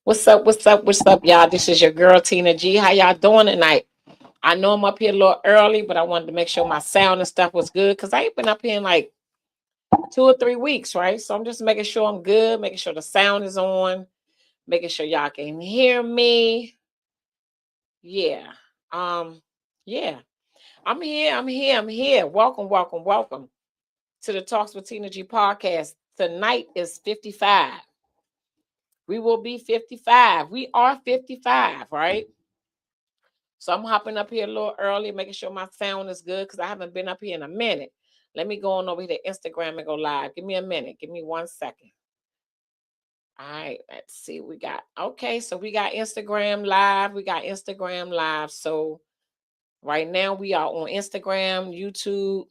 What's up? What's up? What's up, y'all? This is your girl Tina G. How y'all doing tonight? I know I'm up here a little early, but I wanted to make sure my sound and stuff was good because I ain't been up here in like 2 or 3 weeks, right? So I'm just making sure I'm good, making sure the sound is on, making sure y'all can hear me. Yeah. Um, yeah. I'm here. I'm here. I'm here. Welcome, welcome, welcome to the Talks with Tina G podcast. Tonight is 55. We will be 55. We are 55, right? So I'm hopping up here a little early, making sure my sound is good because I haven't been up here in a minute. Let me go on over here to Instagram and go live. Give me a minute. Give me 1 second. All right, let's see. We got okay. So we got Instagram live. We got Instagram live. So right now we are on Instagram, YouTube,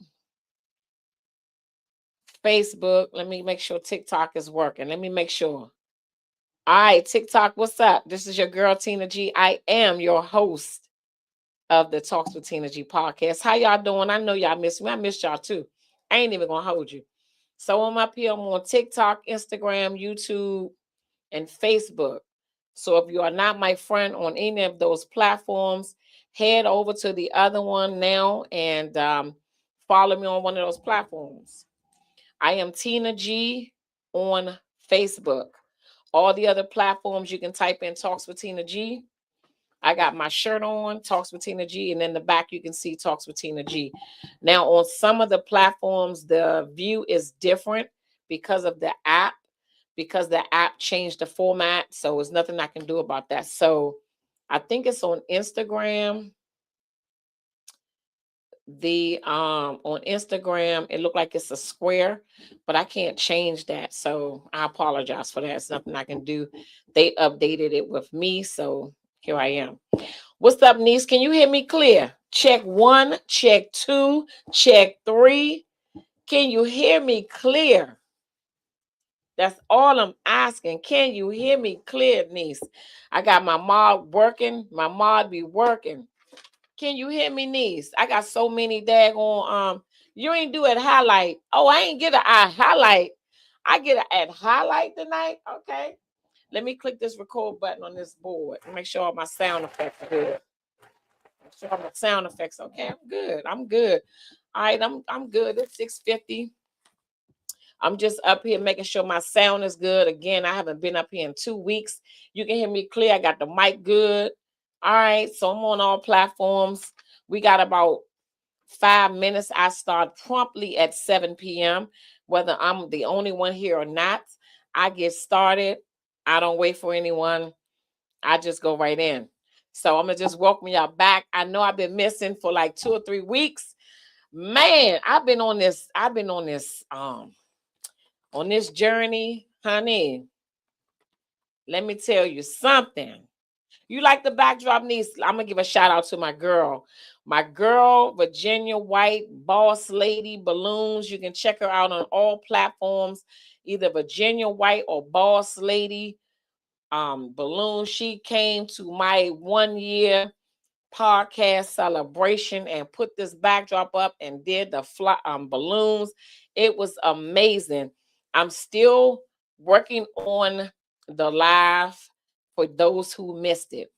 Facebook. Let me make sure TikTok is working. Let me make sure. All right, TikTok, what's up? This is your girl Tina G. I am your host of the Talks with Tina G podcast. How y'all doing? I know y'all miss me. I missed y'all too. I ain't even gonna hold you. So I'm up here. I'm on TikTok, Instagram, YouTube, and Facebook. So if you are not my friend on any of those platforms, head over to the other one now and follow me on one of those platforms. I am Tina G on Facebook. All the other platforms you can type in Talks with Tina G. I got my shirt on, Talks with Tina G, and in the back you can see Talks with Tina G. Now, on some of the platforms, the view is different because of the app, because the app changed the format. So there's nothing I can do about that. So I think it's on Instagram. The on Instagram, it looked like it's a square, but I can't change that. So I apologize for that. It's nothing I can do. They updated it with me, so here I am. What's up, niece? Can you hear me clear? Check one, check two, check three. Can you hear me clear? That's all I'm asking. Can you hear me clear, niece? I got my mod working. My mod be working. Can you hear me, niece? I got so many daggone you ain't do it highlight. Oh, I ain't get a highlight. I get a at highlight tonight. Okay. Let me click this record button on this board and make sure all my sound effects are good. Sure my sound effects. Okay, I'm good. I'm good. All right, I'm good. It's 6:50. I'm just up here making sure my sound is good. Again, I haven't been up here in 2 weeks. You can hear me clear. I got the mic good. All right, so I'm on all platforms. We got about 5 minutes. I start promptly at 7 p.m. Whether I'm the only one here or not, I get started. I don't wait for anyone. I just go right in. So I'm gonna just welcome y'all back. I know I've been missing for like 2 or 3 weeks. Man, on this journey, honey. Let me tell you something. You like the backdrop, niece? I'm gonna give a shout out to my girl, Virginia White, Boss Lady Balloons. You can check her out on all platforms, either Virginia White or Boss Lady Balloon. She came to my 1 year podcast celebration and put this backdrop up and did the balloons. It was amazing. I'm still working on the live for those who missed it.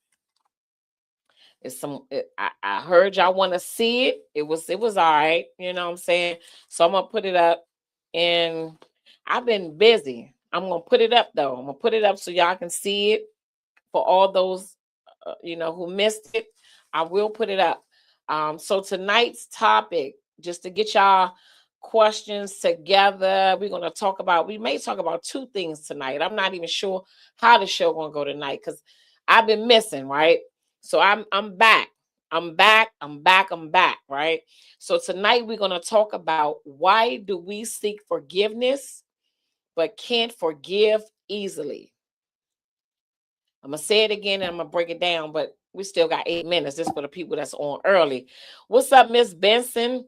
I heard y'all want to see it. It was all right. You know what I'm saying? So I'm gonna put it up, and I've been busy. I'm gonna put it up though. I'm gonna put it up so y'all can see it. For all those who missed it, I will put it up. So tonight's topic, just to get y'all questions together, we may talk about two things tonight. I'm not even sure how the show gonna go tonight because I've been missing, right? So I'm back. I'm back. I'm back. I'm back, right? So tonight we're gonna talk about why do we seek forgiveness but can't forgive easily. I'm gonna say it again and I'm gonna break it down, but we still got 8 minutes. This is for the people that's on early. What's up, Miss Benson?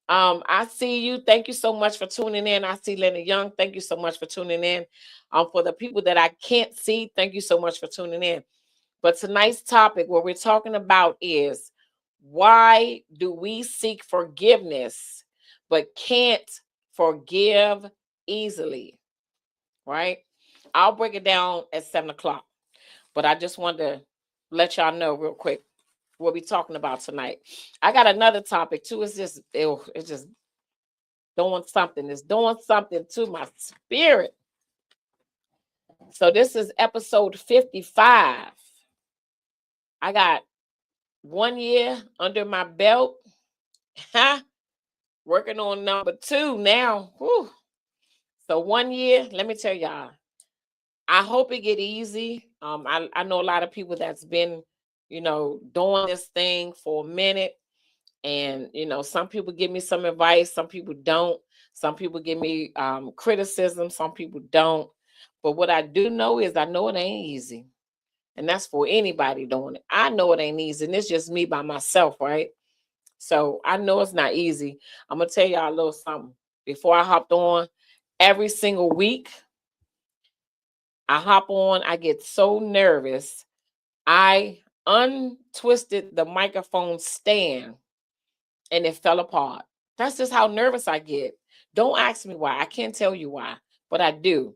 I see you. Thank you so much for tuning in. I see Lenny Young. Thank you so much for tuning in. For the people that I can't see, thank you so much for tuning in. But tonight's topic, what we're talking about is why do we seek forgiveness but can't forgive easily? Right? I'll break it down at 7 o'clock. But I just wanted to let y'all know real quick what we're talking about tonight. I got another topic too. It's just it's just doing something. It's doing something to my spirit. So this is episode 55. I got 1 year under my belt. Working on number 2 now. Whew. So 1 year, let me tell y'all, I hope it get easy. I know a lot of people that's been, doing this thing for a minute. And, some people give me some advice, some people don't. Some people give me criticism, some people don't. But what I do know is I know it ain't easy. And that's for anybody doing it. I know it ain't easy. And it's just me by myself, right? So I know it's not easy. I'm going to tell y'all a little something. Before I hopped on, every single week, I hop on, I get so nervous. I untwisted the microphone stand and it fell apart. That's just how nervous I get. Don't ask me why. I can't tell you why, but I do.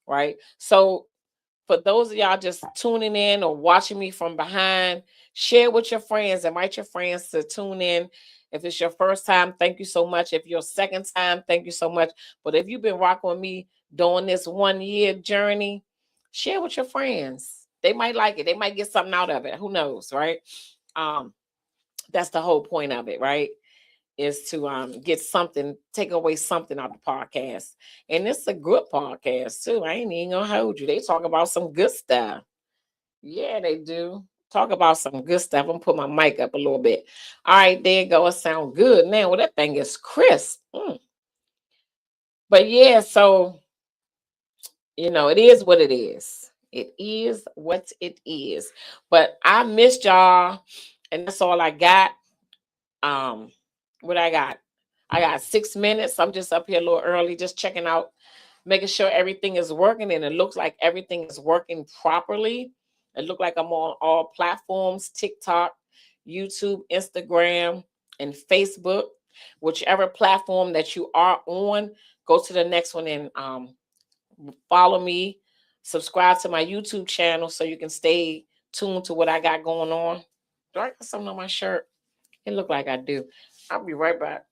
Right. So for those of y'all just tuning in or watching me from behind, share with your friends, invite your friends to tune in. If it's your first time, thank you so much. If your second time, thank you so much. But if you've been rocking with me during this 1 year journey, share with your friends. They might like it. They might get something out of it. Who knows, right? That's the whole point of it, right? Is to get something, take away something out of the podcast. And it's a good podcast too. I ain't even gonna hold you. They talk about some good stuff. Yeah, they do. Talk about some good stuff. I'm gonna put my mic up a little bit. All right, there you go. It sounds good now. Well, that thing is crisp. But yeah, so it is what it is. It is what it is. But I missed y'all, and that's all I got. What I got? I got 6 minutes. I'm just up here a little early, just checking out, making sure everything is working, and it looks like everything is working properly. It looks like I'm on all platforms: TikTok, YouTube, Instagram, and Facebook. Whichever platform that you are on, go to the next one and follow me. Subscribe to my YouTube channel so you can stay tuned to what I got going on. Do I got something on my shirt? It look like I do. I'll be right back.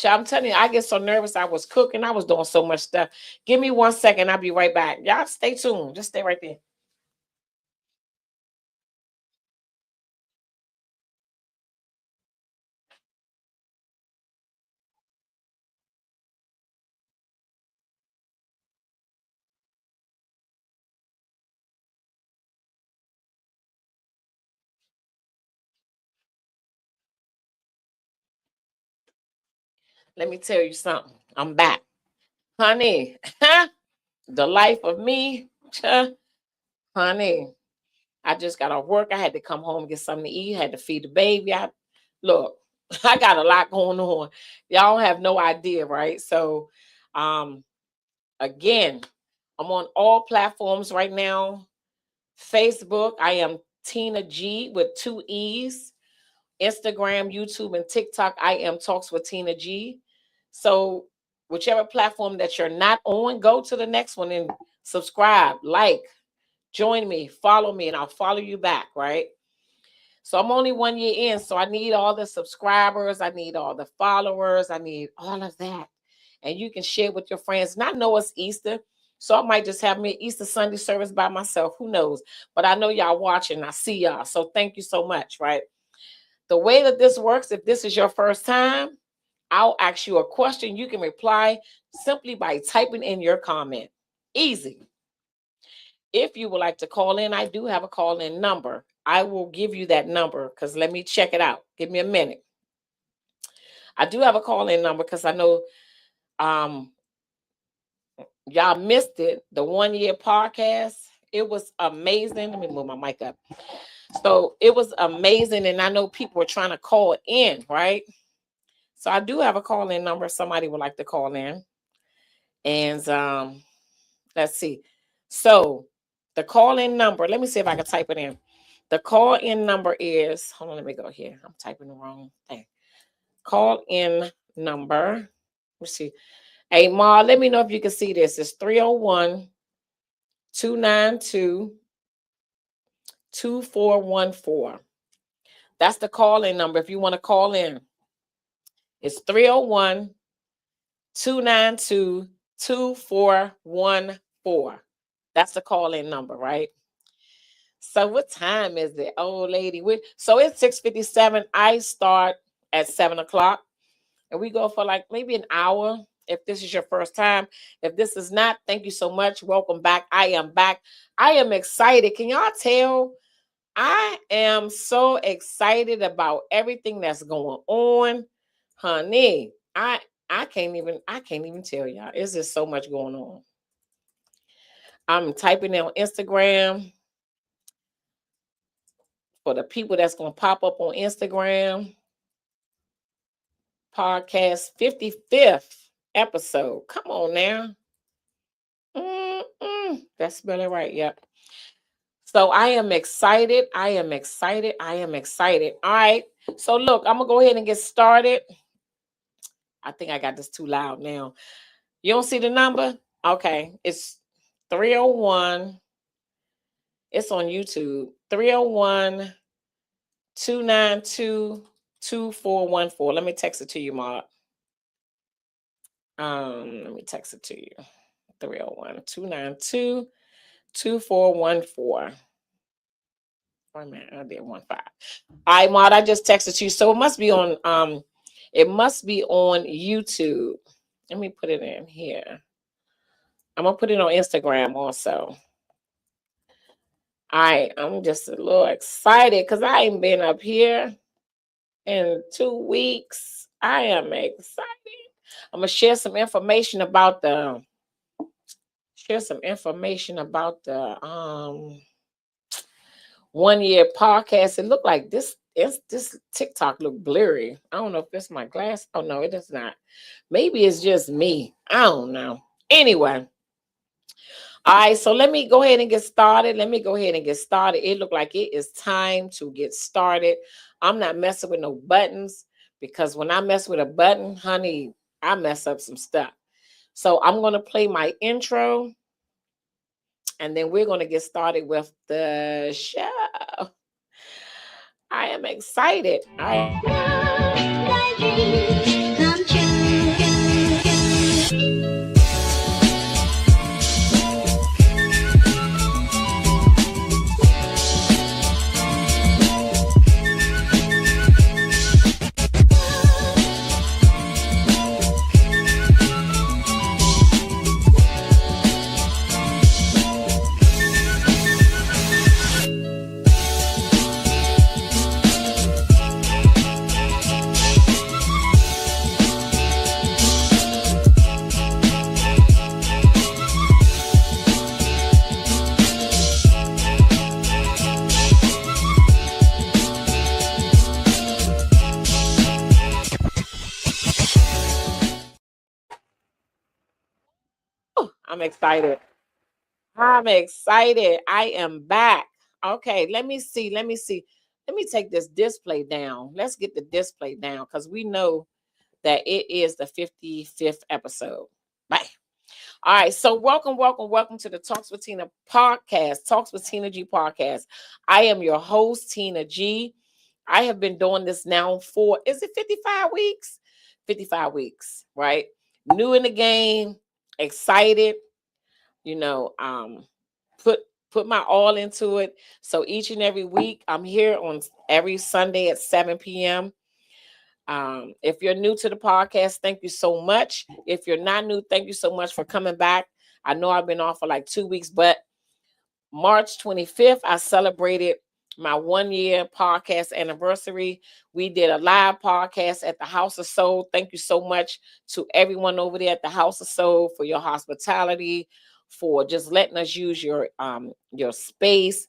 I'm telling you, I get so nervous. I was cooking. I was doing so much stuff. Give me 1 second. I'll be right back. Y'all stay tuned. Just stay right there. Let me tell you something. I'm back. Honey, the life of me, honey. I just got off work. I had to come home and get something to eat. I had to feed the baby. Look, I got a lot going on. Y'all have no idea, right? So, again, I'm on all platforms right now. Facebook, I am Tina G with 2 E's. Instagram, YouTube, and TikTok, I am Talks with Tina G. So, whichever platform that you're not on, go to the next one and subscribe, like, join me, follow me, and I'll follow you back, right? So I'm only 1 year in, so I need all the subscribers, I need all the followers, I need all of that. And you can share with your friends. And I know it's Easter, so I might just have me Easter Sunday service by myself. Who knows? But I know y'all watching. I see y'all. So thank you so much, right? The way that this works, if this is your first time, I'll ask you a question. You can reply simply by typing in your comment. Easy. If you would like to call in, I do have a call in number. I will give you that number because let me check it out. Give me a minute. I do have a call in number because I know y'all missed it. The 1 year podcast. It was amazing. Let me move my mic up. So it was amazing. And I know people were trying to call in, right? So I do have a call in number if somebody would like to call in. And let's see. So the call in number, let me see if I can type it in. The call in number is, hold on, let me go here. I'm typing the wrong thing. Call in number. Let's see. Hey, Ma, let me know if you can see this. It's 301 292 2414. That's the call-in number if you want to call in. It's 301-292-2414. That's the call-in number, right? So what time is it, old lady? So it's 6:57. I start at 7:00, and we go for like maybe an hour. If this is your first time, if this is not, thank you so much. Welcome back. I am back. I am excited. Can y'all tell? I am so excited about everything that's going on, honey. I can't even tell y'all. It's just so much going on. I'm typing in on Instagram for the people that's going to pop up on Instagram. Podcast 55th episode. Come on now. That's spelling right. Yep. So I am excited. I am excited. I am excited. All right. So look, I'm going to go ahead and get started. I think I got this too loud now. You don't see the number? Okay. It's 301. It's on YouTube. 301-292-2414. Let me text it to you, Maud. Let me text it to you. 301-292-2414. Wait a minute, I did 15. All right, Maud, I just texted you. So it must be on YouTube. Let me put it in here. I'm gonna put it on Instagram also. I'm just a little excited because I ain't been up here in 2 weeks. I am excited. I'm gonna share some information about the 1 year podcast. It looked like this TikTok look blurry. I don't know if it's my glass. Oh no, it is not. Maybe it's just me. I don't know. Anyway. All right, so let me go ahead and get started. It looked like it is time to get started. I'm not messing with no buttons because when I mess with a button, honey, I mess up some stuff. So I'm going to play my intro and then we're going to get started with the show. I am excited. I'm excited. I am back. Okay, let me see. Let me take this display down. Let's get the display down because we know that it is the 55th episode. Bye. All right, so welcome to the Talks with Tina podcast, Talks with Tina G podcast. I am your host, Tina G. I have been doing this now for, is it 55 weeks? 55 weeks, right? New in the game, excited, put my all into it. So each and every week, I'm here on every Sunday at 7 p.m. If you're new to the podcast, thank you so much. If you're not new, thank you so much for coming back. I know I've been off for like 2 weeks, but March 25th, I celebrated my 1 year podcast anniversary. We did a live podcast at the House of Soul. Thank you so much to everyone over there at the House of Soul for your hospitality, for just letting us use your space.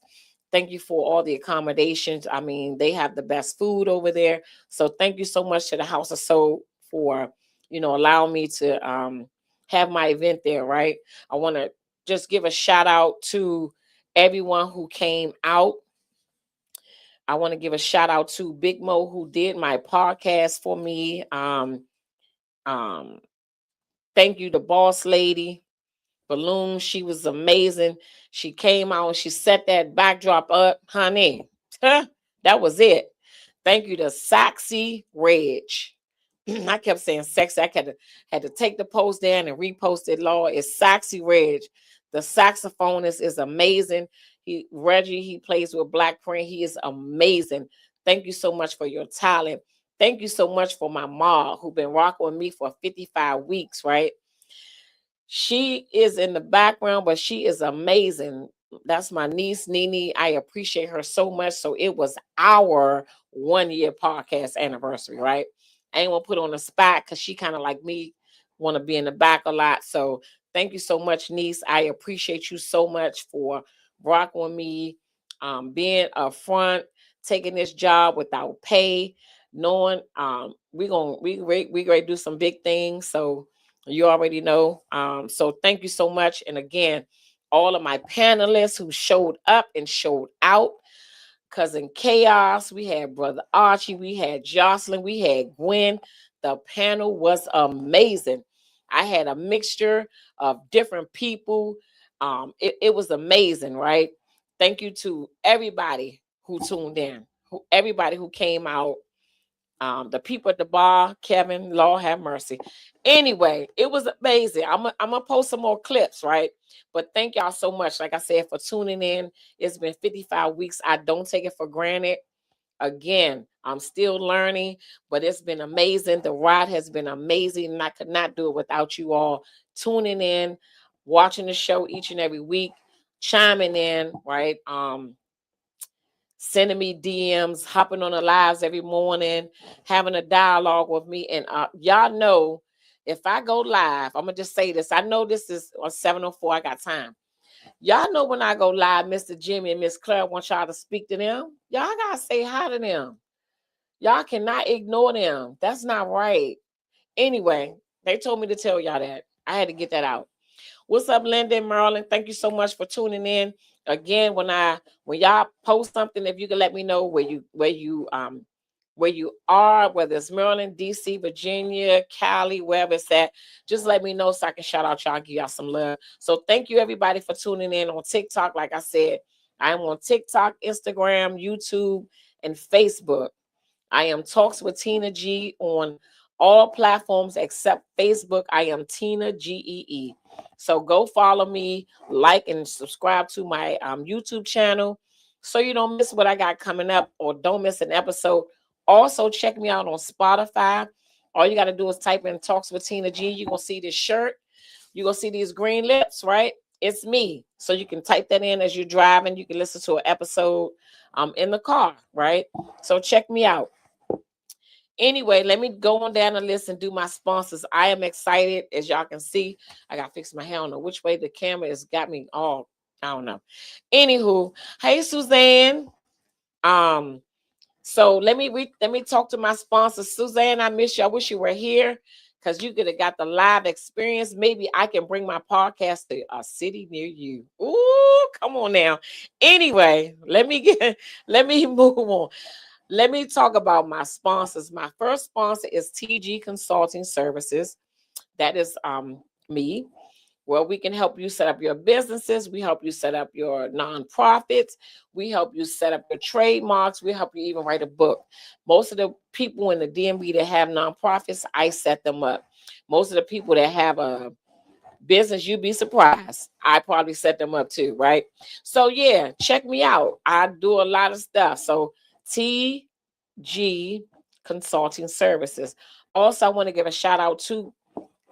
Thank you for all the accommodations. I mean, they have the best food over there. So thank you so much to the House of Soul for, allowing me to have my event there, right? I want to just give a shout out to everyone who came out. I want to give a shout out to Big Mo who did my podcast for me. Thank you to Boss Lady. balloons. She was amazing. She came out and she set that backdrop up, honey. That was it. Thank you to Saxy Reg. I kept saying sexy. I had to take the post down and repost it. Lord, it's Saxy Reg. The saxophonist is amazing. Reggie, he plays with Black Print. He is amazing. Thank you so much for your talent. Thank you so much for my mom who been rocking with me for 55 weeks, right? She is in the background, but she is amazing. That's my niece, Nene. I appreciate her so much. So it was our 1 year podcast anniversary, right? I ain't want to put on the spot because she kind of like me, want to be in the back a lot. So thank you so much, niece. I appreciate you so much for rocking with me, being upfront, taking this job without pay, knowing we gonna do some big things. So you already know. So thank you so much. And again, all of my panelists who showed up and showed out. Cousin Chaos, we had Brother Archie, we had Jocelyn, we had Gwen. The panel was amazing. I had a mixture of different people. It was amazing, right? Thank you to everybody who tuned in, everybody who came out. The people at the bar, Kevin, Lord have mercy. Anyway, it was amazing. I'm gonna post some more clips, right? But thank y'all so much, like I said, for tuning in. It's been 55 weeks. I don't take it for granted. Again, I'm still learning, but it's been amazing. The ride has been amazing, and I could not do it without you all tuning in, watching the show each and every week, chiming in, right? Sending me DMs, hopping on the lives every morning, having a dialogue with me. And y'all know, if I go live, I'm gonna just say this. I know this is on 7:04. I got time. Y'all know when I go live, Mr. Jimmy and Miss Claire want y'all to speak to them. Y'all gotta say hi to them. Y'all cannot ignore them. That's not right. Anyway, they told me to tell y'all that. I had to get that out. What's up, Linda and Maryland? Thank you so much for tuning in. Again, when y'all post something, if you can let me know where you are, whether it's Maryland, DC, Virginia, Cali, wherever it's at, just let me know so I can shout out y'all, give y'all some love. So thank you everybody for tuning in on TikTok. Like I said, I am on TikTok, Instagram, YouTube, and Facebook. I am Talks with Tina G on all platforms except Facebook. I am Tina GEE. So go follow me, like and subscribe to my YouTube channel so you don't miss what I got coming up or don't miss an episode. Also, check me out on Spotify. All you got to do is type in Talks with Tina G. You're going to see this shirt. You're going to see these green lips, right? It's me. So you can type that in as you're driving. You can listen to an episode in the car, right? So check me out. Anyway, let me go on down the list and do my sponsors. I am excited, as y'all can see. I got to fix my hair. I don't know which way the camera has got me all. I don't know. Anywho, hey Suzanne. So let me talk to my sponsors. Suzanne, I miss you. I wish you were here because you could have got the live experience. Maybe I can bring my podcast to a city near you. Ooh, come on now. Anyway, let me move on. Let me talk about my sponsors. My first sponsor is TG Consulting Services. That is me. Well, we can help you set up your businesses. We help you set up your nonprofits. We help you set up your trademarks. We help you even write a book. Most of the people in the DMV that have nonprofits, I set them up. Most of the people that have a business, you'd be surprised, I probably set them up too, right? So yeah, check me out. I do a lot of stuff. So TG Consulting Services. Also, I want to give a shout out to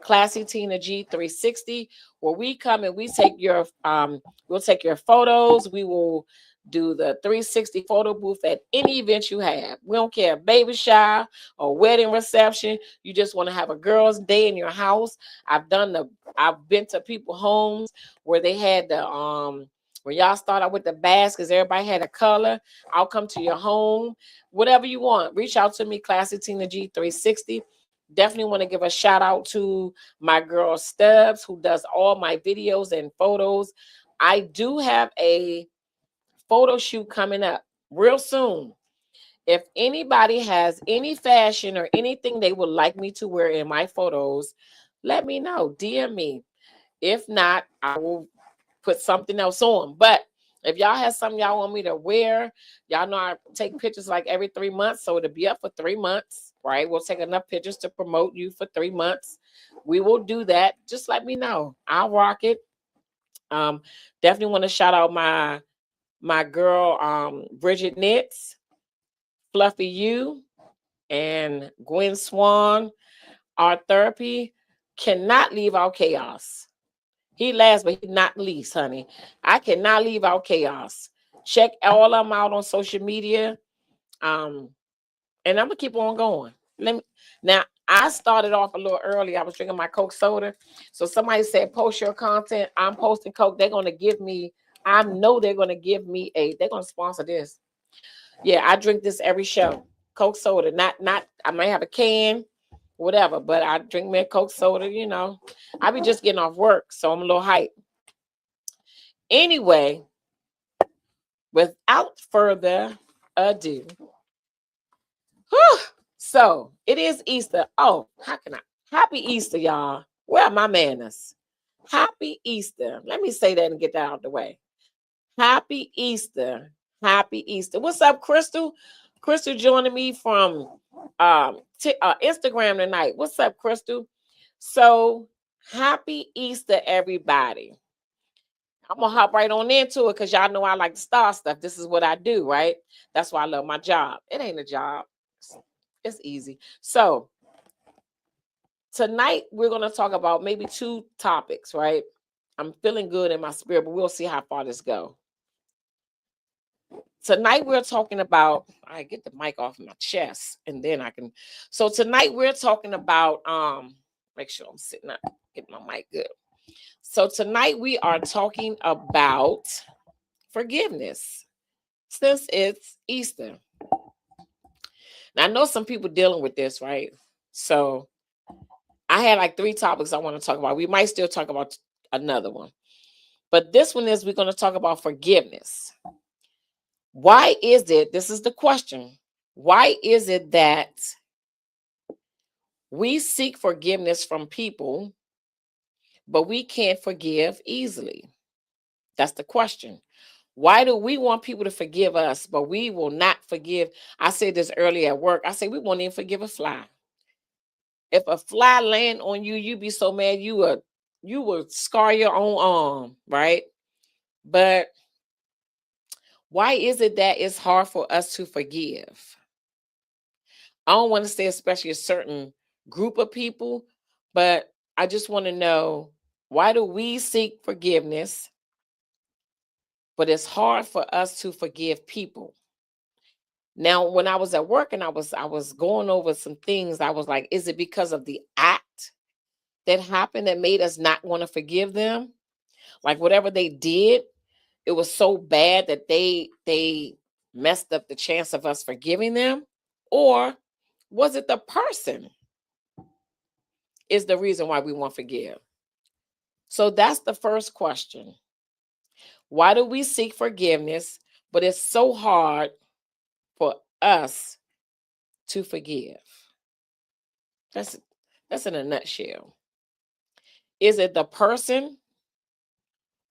Classy Tina G 360, where we come and we take your we'll take your photos. We will do the 360 photo booth at any event you have. We don't care, baby shower or wedding reception. You just want to have a girls' day in your house. I've been to people's homes where they had the when y'all start out with the baskets, everybody had a color. I'll come to your home, whatever you want. Reach out to me, Classy Tina G 360. Definitely want to give a shout out to my girl Stubbs, who does all my videos and photos. I do have a photo shoot coming up real soon. If anybody has any fashion or anything they would like me to wear in my photos, let me know. DM me. If not, I will put something else on. But if y'all have something y'all want me to wear, y'all know I take pictures like every 3 months. So it'll be up for 3 months, right? We'll take enough pictures to promote you for 3 months. We will do that. Just let me know. I'll rock it. Um, Definitely want to shout out my girl, Bridget Knits, Fluffy You, and Gwen Swan. Our therapy cannot leave out chaos. He last, but he not least, honey. I cannot leave out chaos. Check all of them out on social media. Um, and I'm gonna keep on going. Let me now. I started off a little early. I was drinking my Coke soda. So somebody said, post your content. I'm posting Coke. They're gonna give me, I know they're gonna give me they're gonna sponsor this. Yeah, I drink this every show. Coke soda. Not I might have a can, whatever, but I drink me a Coke soda, I be just getting off work, so I'm a little hyped. Anyway, without further ado, whew, so it is Easter. Oh, how can I? Happy Easter, y'all. Where are my manners? Happy Easter. Let me say that and get that out of the way. Happy Easter. Happy Easter. What's up, Crystal? Crystal joining me from Instagram tonight. What's up, Crystal? So happy Easter, everybody. I'm gonna hop right on into it because y'all know I like to start stuff. This is what I do, right? That's why I love my job. It ain't a job. It's easy. So tonight we're gonna talk about maybe 2 topics, right? I'm feeling good in my spirit, but we'll see how far this go. Tonight we're talking about, I get the mic off my chest and then I can. So tonight we're talking about, make sure I'm sitting up, get my mic good. So tonight we are talking about forgiveness since it's Easter. Now I know some people dealing with this, right? So I had like 3 topics I want to talk about. We might still talk about another one. But this one is we're going to talk about forgiveness. Why is it, this is the question, why is it that we seek forgiveness from people, but we can't forgive easily? That's the question. Why do we want people to forgive us, but we will not forgive? I said this earlier at work. I said we won't even forgive a fly. If a fly land on you, you'd be so mad you would scar your own arm, right? But why is it that it's hard for us to forgive? I don't want to say especially a certain group of people, but I just want to know, why do we seek forgiveness, but it's hard for us to forgive people? Now, when I was at work and I was going over some things, I was like, is it because of the act that happened that made us not want to forgive them? Like whatever they did, it was so bad that they messed up the chance of us forgiving them? Or was it the person is the reason why we won't forgive? So that's the first question. Why do we seek forgiveness, but it's so hard for us to forgive? That's in a nutshell. Is it the person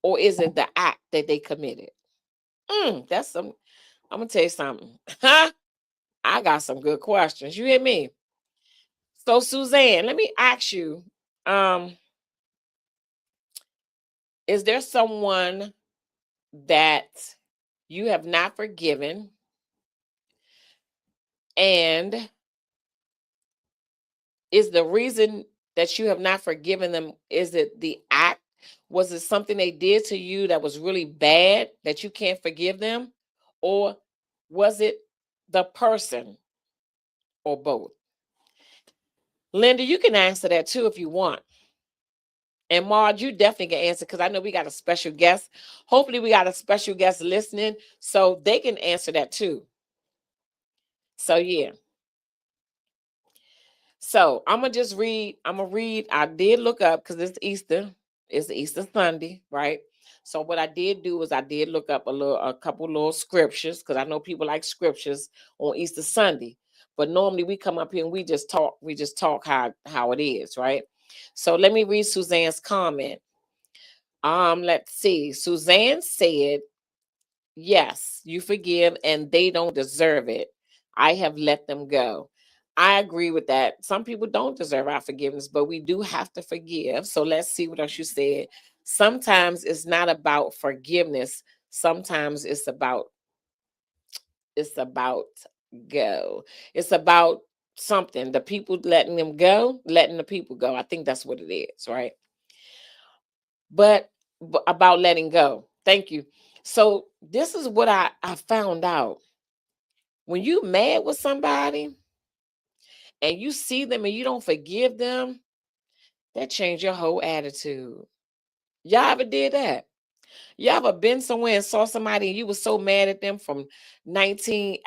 or is it the act that they committed? That's some. I'm gonna tell you something. I got some good questions. You hear me? So Suzanne, let me ask you, um, is there someone that you have not forgiven, and is the reason that you have not forgiven them, is it the act? Was it something they did to you that was really bad that you can't forgive them? Or was it the person, or both? Linda, you can answer that too if you want. And Maud, you definitely can answer because I know we got a special guest. Hopefully, we got a special guest listening so they can answer that too. So, yeah. So, I'm going to just read. I'm going to read. I did look up because it's Easter. It's Easter Sunday, right? So, what I did do is I did look up a couple little scriptures because I know people like scriptures on Easter Sunday. But normally we come up here and we just talk. We just talk how it is, right? So, let me read Suzanne's comment. Let's see. Suzanne said, yes, you forgive and they don't deserve it. I have let them go. I agree with that. Some people don't deserve our forgiveness, but we do have to forgive. So let's see what else you said. Sometimes it's not about forgiveness. Sometimes it's about go. It's about something. The people letting them go, letting the people go. I think that's what it is, right? But, about letting go. Thank you. So this is what I found out. When you mad with somebody and you see them and you don't forgive them, that change your whole attitude. Y'all ever did that? You ever been somewhere and saw somebody and you was so mad at them from 19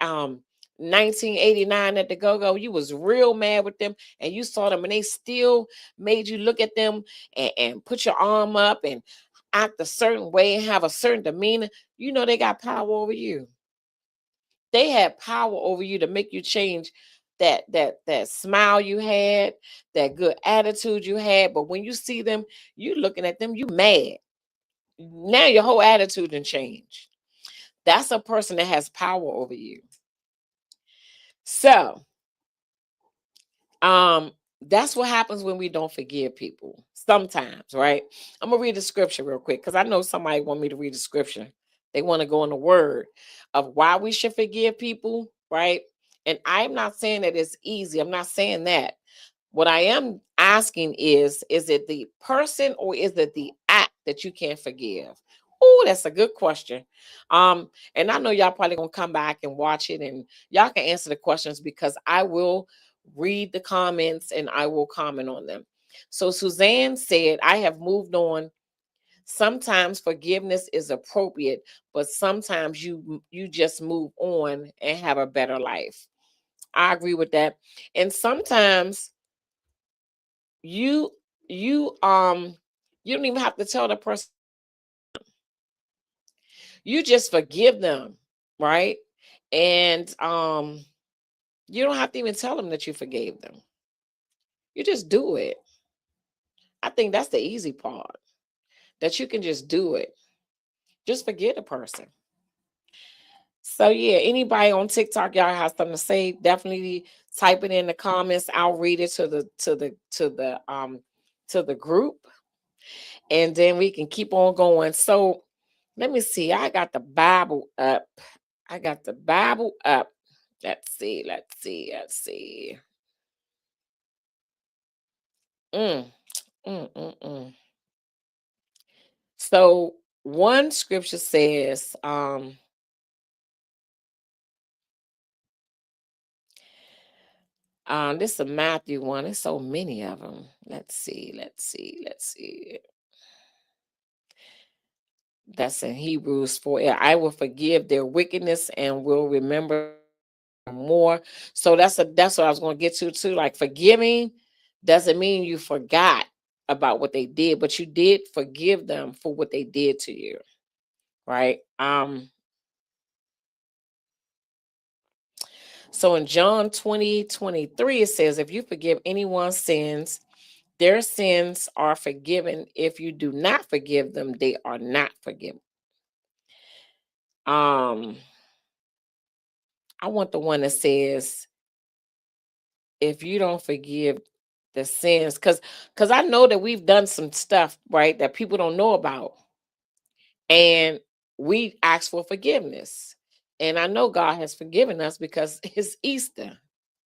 1989 at the go-go? You was real mad with them and you saw them and they still made you look at them and put your arm up and act a certain way and have a certain demeanor. You know they got power over you. They had power over you to make you change that smile you had, that good attitude you had. But when you see them, you looking at them, you mad. Now your whole attitude and change. That's a person that has power over you. So, um, that's what happens when we don't forgive people. Sometimes, right? I'm gonna read the scripture real quick because I know somebody want me to read the scripture. They want to go in the word of why we should forgive people, right? And I'm not saying that it's easy. I'm not saying that. What I am asking is it the person or is it the act that you can't forgive? Oh, that's a good question. And I know y'all probably gonna come back and watch it and y'all can answer the questions because I will read the comments and I will comment on them. So Suzanne said, I have moved on. Sometimes forgiveness is appropriate, but sometimes you just move on and have a better life. I agree with that. And sometimes you you don't even have to tell the person, you just forgive them, right? And you don't have to even tell them that you forgave them. You just do it. I think that's the easy part, that you can just do it. Just forget a person. So yeah, anybody on TikTok, y'all have something to say, definitely type it in the comments. I'll read it to the group, and then we can keep on going. So let me see. I got the Bible up. I got the Bible up. Let's see. Let's see. Let's see. Mm, mm. So one scripture says, this is a Matthew one. There's so many of them. Let's see. Let's see. Let's see. That's in Hebrews 4. Yeah, I will forgive their wickedness and will remember more. So that's what I was going to get to too. Like forgiving doesn't mean you forgot about what they did, but you did forgive them for what they did to you, right? So in John 20:23, it says, if you forgive anyone's sins, their sins are forgiven. If you do not forgive them, they are not forgiven. Um, I want the one that says, if you don't forgive the sins, because I know that we've done some stuff, right, that people don't know about. And we ask for forgiveness. And I know God has forgiven us because it's Easter.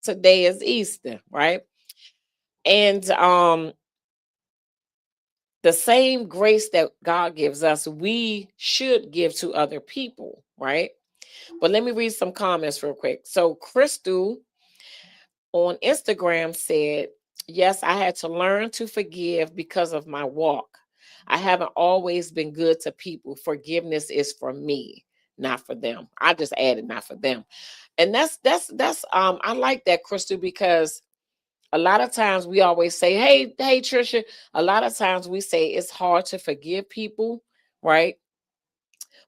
Today is Easter, right? And the same grace that God gives us, we should give to other people, right? But let me read some comments real quick. So Crystal on Instagram said, yes, I had to learn to forgive because of my walk. I haven't always been good to people. Forgiveness is for me, not for them. I just added not for them. And that's I like that, Crystal, because a lot of times we always say, hey Trisha, a lot of times we say it's hard to forgive people, right?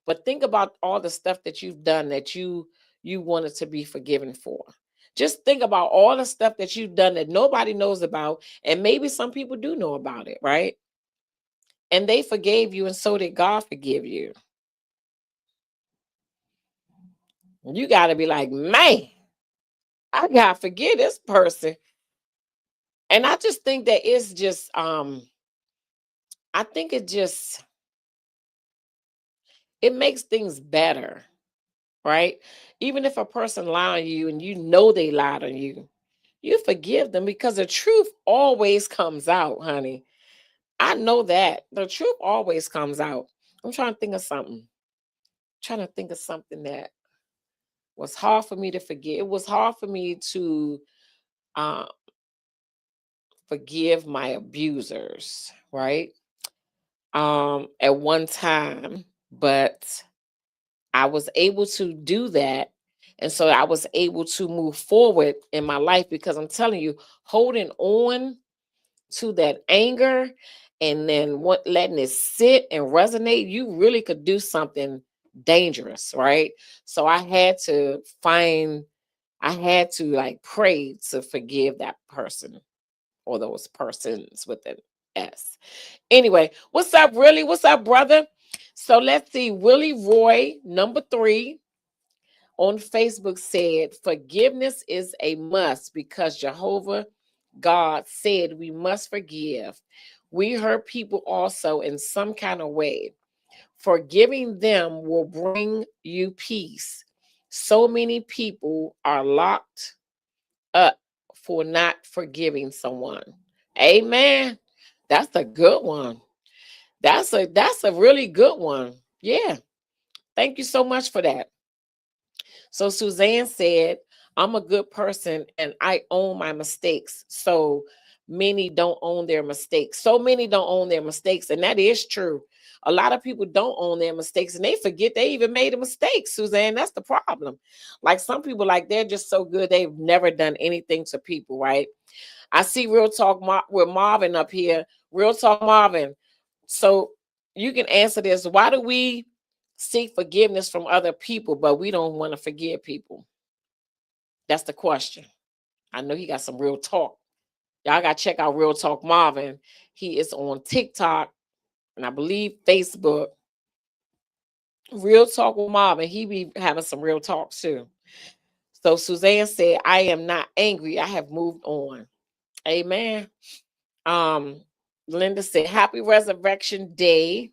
But think about all the stuff that you've done that you wanted to be forgiven for. Just think about all the stuff that you've done that nobody knows about, and maybe some people do know about it, right? and they forgave you, and so did God forgive you. You got to be like, man, I got to forgive this person. And I just think that it's just, I think it makes things better, right? Even if a person lied on you and you know they lied on you, you forgive them because the truth always comes out, honey. I know that the truth always comes out. I'm trying to think of something. Trying to think of something that was hard for me to forget. It was hard for me to uh, forgive my abusers, right? At one time, but I was able to do that. And so I was able to move forward in my life because I'm telling you, holding on to that anger and then what letting it sit and resonate, you really could do something dangerous, right? So I had to like pray to forgive that person or those persons with an S. Anyway, what's up, really? What's up, brother? So let's see. Willie Roy, number 3 on Facebook said, forgiveness is a must because Jehovah God said we must forgive. We hurt people also in some kind of way. Forgiving them will bring you peace. So many people are locked up for not forgiving someone. Amen. That's a good one. That's a really good one. Yeah. Thank you so much for that. So Suzanne said, I'm a good person and I own my mistakes. So many don't own their mistakes. So many don't own their mistakes. And that is true. A lot of people don't own their mistakes and they forget they even made a mistake, Suzanne. That's the problem. Like some people, like they're just so good, they've never done anything to people, right? I see Real Talk with Marvin up here. Real Talk Marvin. So you can answer this. Why do we seek forgiveness from other people, but we don't want to forgive people? That's the question. I know he got some real talk. Y'all got to check out Real Talk Marvin. He is on TikTok and I believe Facebook. Real Talk with Marvin. He be having some real talk too. So Suzanne said, I am not angry. I have moved on. Amen. Um, Linda said, Happy Resurrection Day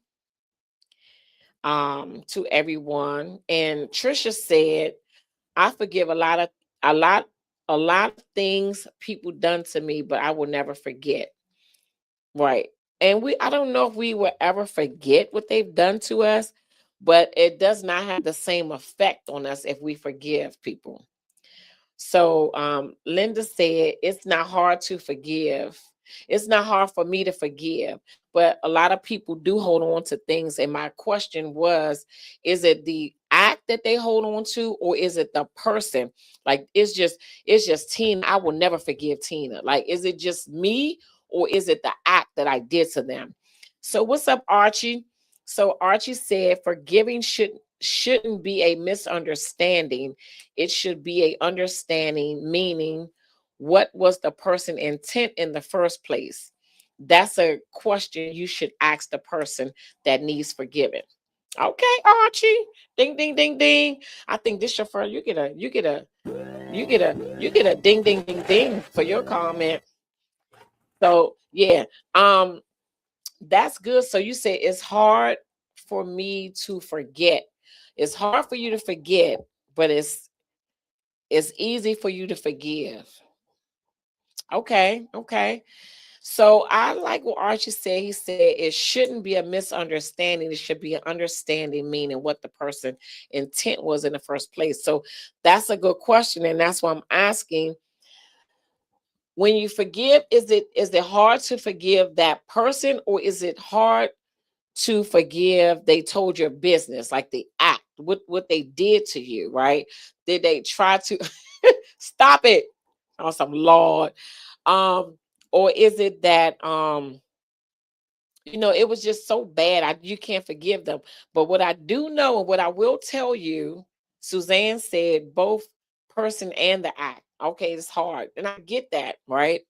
to everyone. And Trisha said, I forgive a lot, a lot of things people done to me, but I will never forget. Right. And I don't know if we will ever forget what they've done to us, but it does not have the same effect on us if we forgive people. So Linda said, it's not hard to forgive. It's not hard for me to forgive, but a lot of people do hold on to things. And my question was, is it the act that they hold on to, or is it the person? Like it's just Tina. I will never forgive Tina. Like, is it just me, or is it the act that I did to them? So what's up, Archie? So Archie said, forgiving shouldn't be a misunderstanding. It should be a understanding, meaning what was the person intent in the first place? That's a question you should ask the person that needs forgiving. Okay, Archie. Ding ding ding ding. I think this your first. You get a ding ding ding ding for your comment. So yeah. That's good. So you say it's hard for me to forget. It's hard for you to forget, but it's easy for you to forgive. Okay, okay. So I like what Archie said. He said it shouldn't be a misunderstanding. It should be an understanding, meaning what the person intent was in the first place. So that's a good question, and that's why I'm asking. When you forgive, is it hard to forgive that person, or is it hard to forgive they told your business, like the act, what they did to you, right? Did they try to stop it on some Lord? Um, or is it that it was just so bad you can't forgive them? But what I do know and what I will tell you, Suzanne said both person and the act. Okay, it's hard. And I get that, right?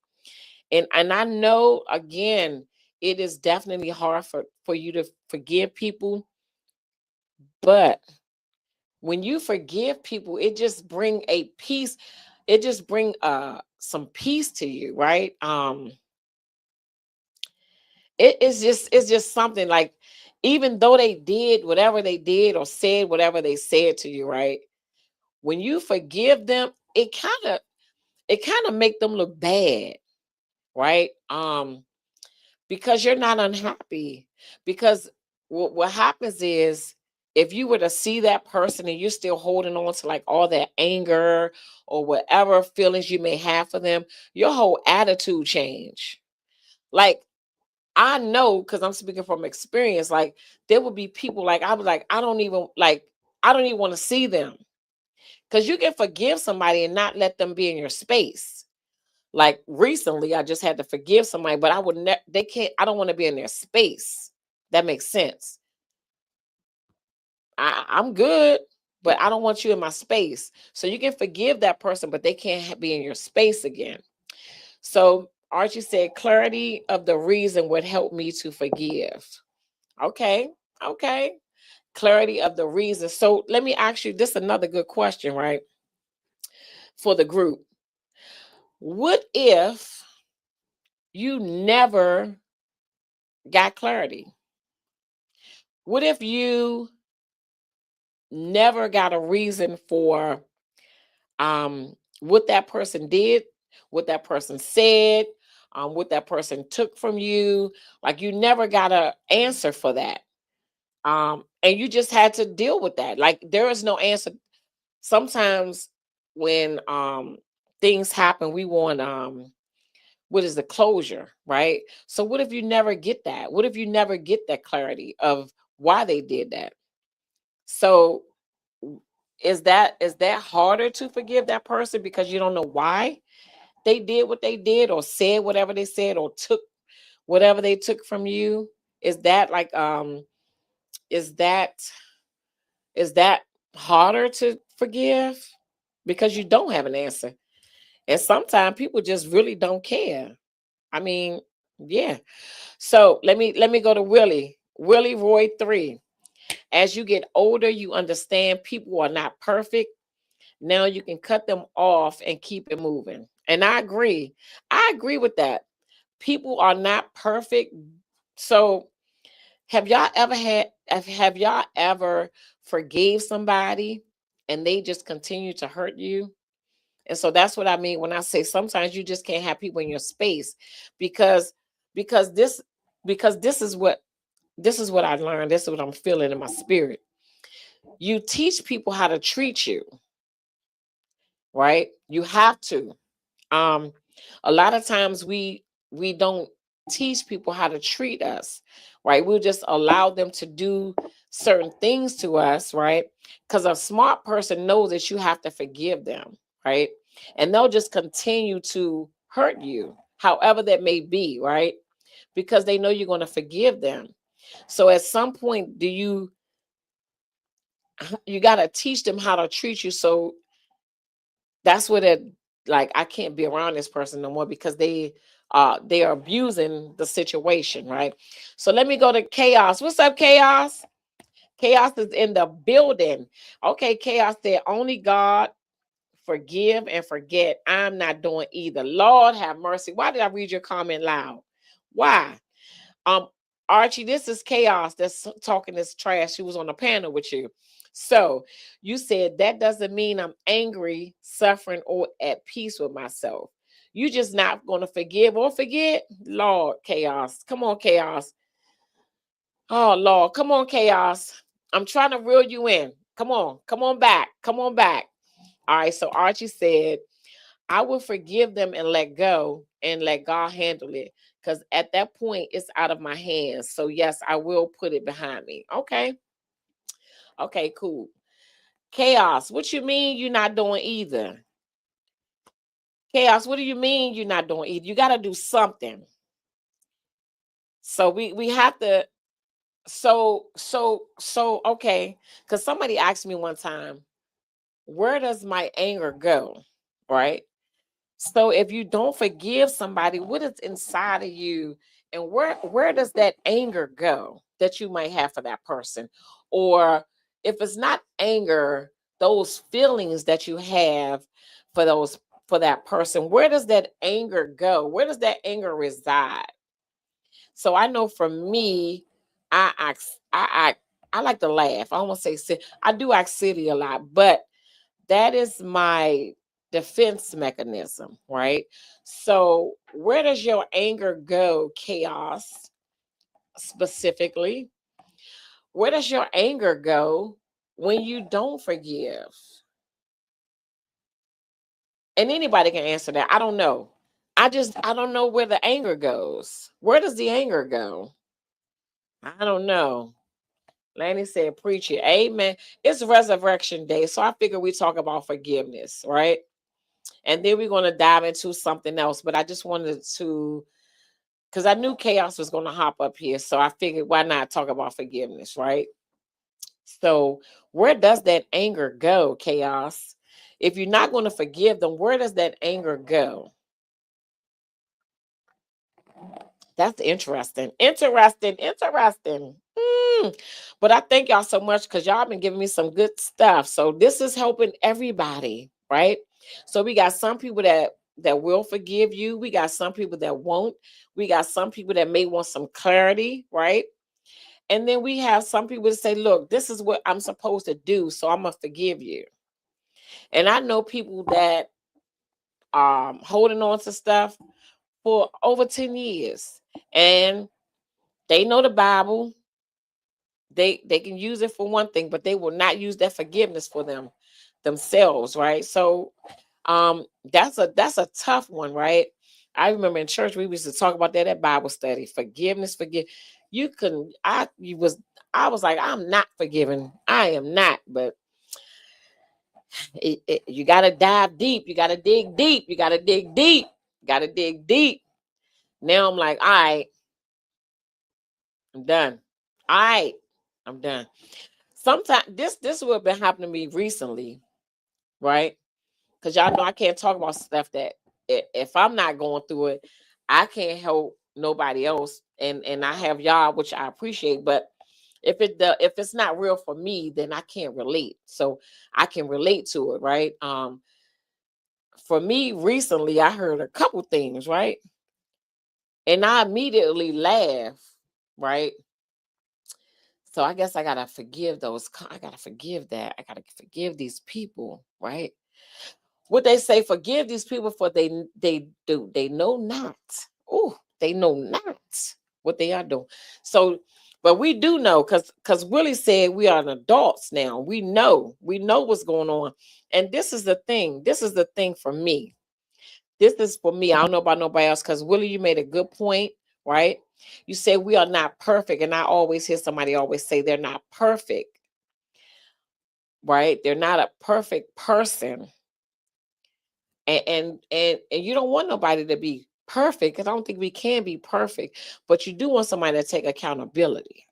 And I know again, it is definitely hard for you to forgive people, but when you forgive people, it just bring a peace. It just bring some peace to you, right? It's just something like, even though they did whatever they did or said whatever they said to you, right? When you forgive them, it kind of make them look bad, right? Because you're not unhappy. Because what happens is, if you were to see that person and you're still holding on to like all that anger or whatever feelings you may have for them, your whole attitude change. Like, I know, because I'm speaking from experience, like there would be people like I was like, I don't even want to see them. Because you can forgive somebody and not let them be in your space. Like recently, I just had to forgive somebody, but I would never, they can't, I don't want to be in their space. That makes sense. I'm good, but I don't want you in my space. So you can forgive that person, but they can't be in your space again. So Archie said, clarity of the reason would help me to forgive. Okay. Okay. Clarity of the reason. So let me ask you this, another good question, right? For the group. What if you never got clarity? What if you never got a reason for what that person did, what that person said, what that person took from you? Like, you never got a answer for that. And you just had to deal with that. Like, there is no answer. Sometimes when things happen, we want what is the closure, right? So what if you never get that? What if you never get that clarity of why they did that? So is that harder to forgive that person because you don't know why they did what they did, or said whatever they said, or took whatever they took from you? Is that like is that is that harder to forgive because you don't have an answer? And sometimes people just really don't care. I mean, yeah. So let me go to Willie Roy 3. As you get older, you understand people are not perfect. Now you can cut them off and keep it moving. And I agree. I agree with that. People are not perfect. So have y'all ever forgave somebody and they just continue to hurt you? And so that's what I mean when I say sometimes you just can't have people in your space, because because this this is what I learned. This is what I'm feeling in my spirit. You teach people how to treat you, right? You have to. Um, a lot of times we don't teach people how to treat us, right? We'll just allow them to do certain things to us, right? Because a smart person knows that you have to forgive them, right? And they'll just continue to hurt you, however that may be, right? Because they know you're going to forgive them. So at some point, you got to teach them how to treat you. So that's what it, like, I can't be around this person no more because they are abusing the situation, right? So let me go to Chaos. What's up, Chaos? Chaos is in the building. Okay, Chaos said, only God forgive and forget. I'm not doing either. Lord have mercy. Why did I read your comment loud? Why? Um, Archie, this is Chaos that's talking this trash. She was on the panel with you. So you said that doesn't mean I'm angry, suffering, or at peace with myself. You just not going to forgive or forget? Lord, Chaos. Come on, Chaos. Oh, Lord. Come on, Chaos. I'm trying to reel you in. Come on. Come on back. Come on back. All right. So Archie said, I will forgive them and let go and let God handle it. Because at that point, it's out of my hands. So, yes, I will put it behind me. Okay. Okay, cool. Chaos. What you mean you're not doing either? Chaos. What do you mean you're not doing either? You got to do something. So we have to. So okay. Because somebody asked me one time, where does my anger go? Right. So if you don't forgive somebody, what is inside of you And where does that anger go that you might have for that person? Or if it's not anger, those feelings that you have for those for that person, where does that anger go? Where does that anger reside? So I know for me, I like to laugh. I almost say I do act silly a lot, but that is my defense mechanism, right? So where does your anger go, chaos? Specifically, where does your anger go when you don't forgive? And anybody can answer that. I don't know. I don't know where the anger goes. Where does the anger go? I don't know. Lanny said, preach it. Amen. It's Resurrection Day. So I figure we talk about forgiveness, right? And then we're going to dive into something else. But I just wanted to, because I knew Chaos was going to hop up here. So I figured, why not talk about forgiveness, right? So where does that anger go, Chaos? If you're not going to forgive them, where does that anger go? That's interesting. Interesting. But I thank y'all so much because y'all been giving me some good stuff. So this is helping everybody, right? So we got some people that will forgive you. We got some people that won't. We got some people that may want some clarity, right? And then we have some people that say, look, this is what I'm supposed to do, so I'm gonna forgive you. And I know people that holding on to stuff for over 10 years. And they know the Bible. They can use it for one thing, but they will not use that forgiveness for themselves, right? So that's a tough one, right? I remember in church we used to talk about that at Bible study. Forgiveness, forgive. You couldn't, I was like, I'm not forgiving. I am not, but you gotta dive deep, you gotta dig deep, you gotta dig deep, you gotta dig deep. Now I'm like, all right, I'm done. All right, I'm done. Sometimes this would have been happening to me recently, right? Because y'all know I can't talk about stuff that if I'm not going through it, I can't help nobody else. And I have y'all, which I appreciate, but if it's not real for me, then I can't relate. So I can relate to it, right? For me recently, I heard a couple things, right? And I immediately laughed, right? So I guess I gotta forgive those. I gotta forgive that. I gotta forgive these people, right? What they say, forgive these people for they know not. Oh, they know not what they are doing. So, but we do know because Willie said we are adults now. We know what's going on, and this is the thing. This is the thing for me. This is for me. I don't know about nobody else because Willie, you made a good point, right? You say we are not perfect, and I always hear somebody always say they're not perfect, right? They're not a perfect person, and you don't want nobody to be perfect because I don't think we can be perfect, but you do want somebody to take accountability.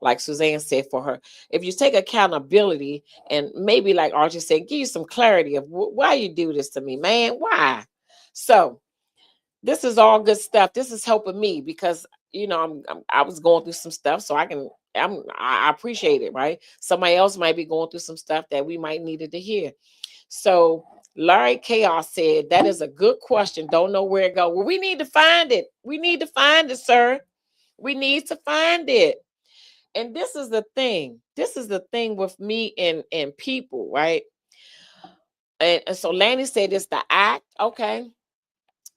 Like Suzanne said for her, if you take accountability and maybe like Archie said, give you some clarity of why you do this to me, man. Why? So this is all good stuff. This is helping me because I was going through some stuff, so I appreciate it, right? Somebody else might be going through some stuff that we might needed to hear. So Larry Chaos said, that is a good question. Don't know where it go. Well, we need to find it. We need to find it, sir. We need to find it. And this is the thing. This is the thing with me and people, right? And so Lanny said it's the act. Okay.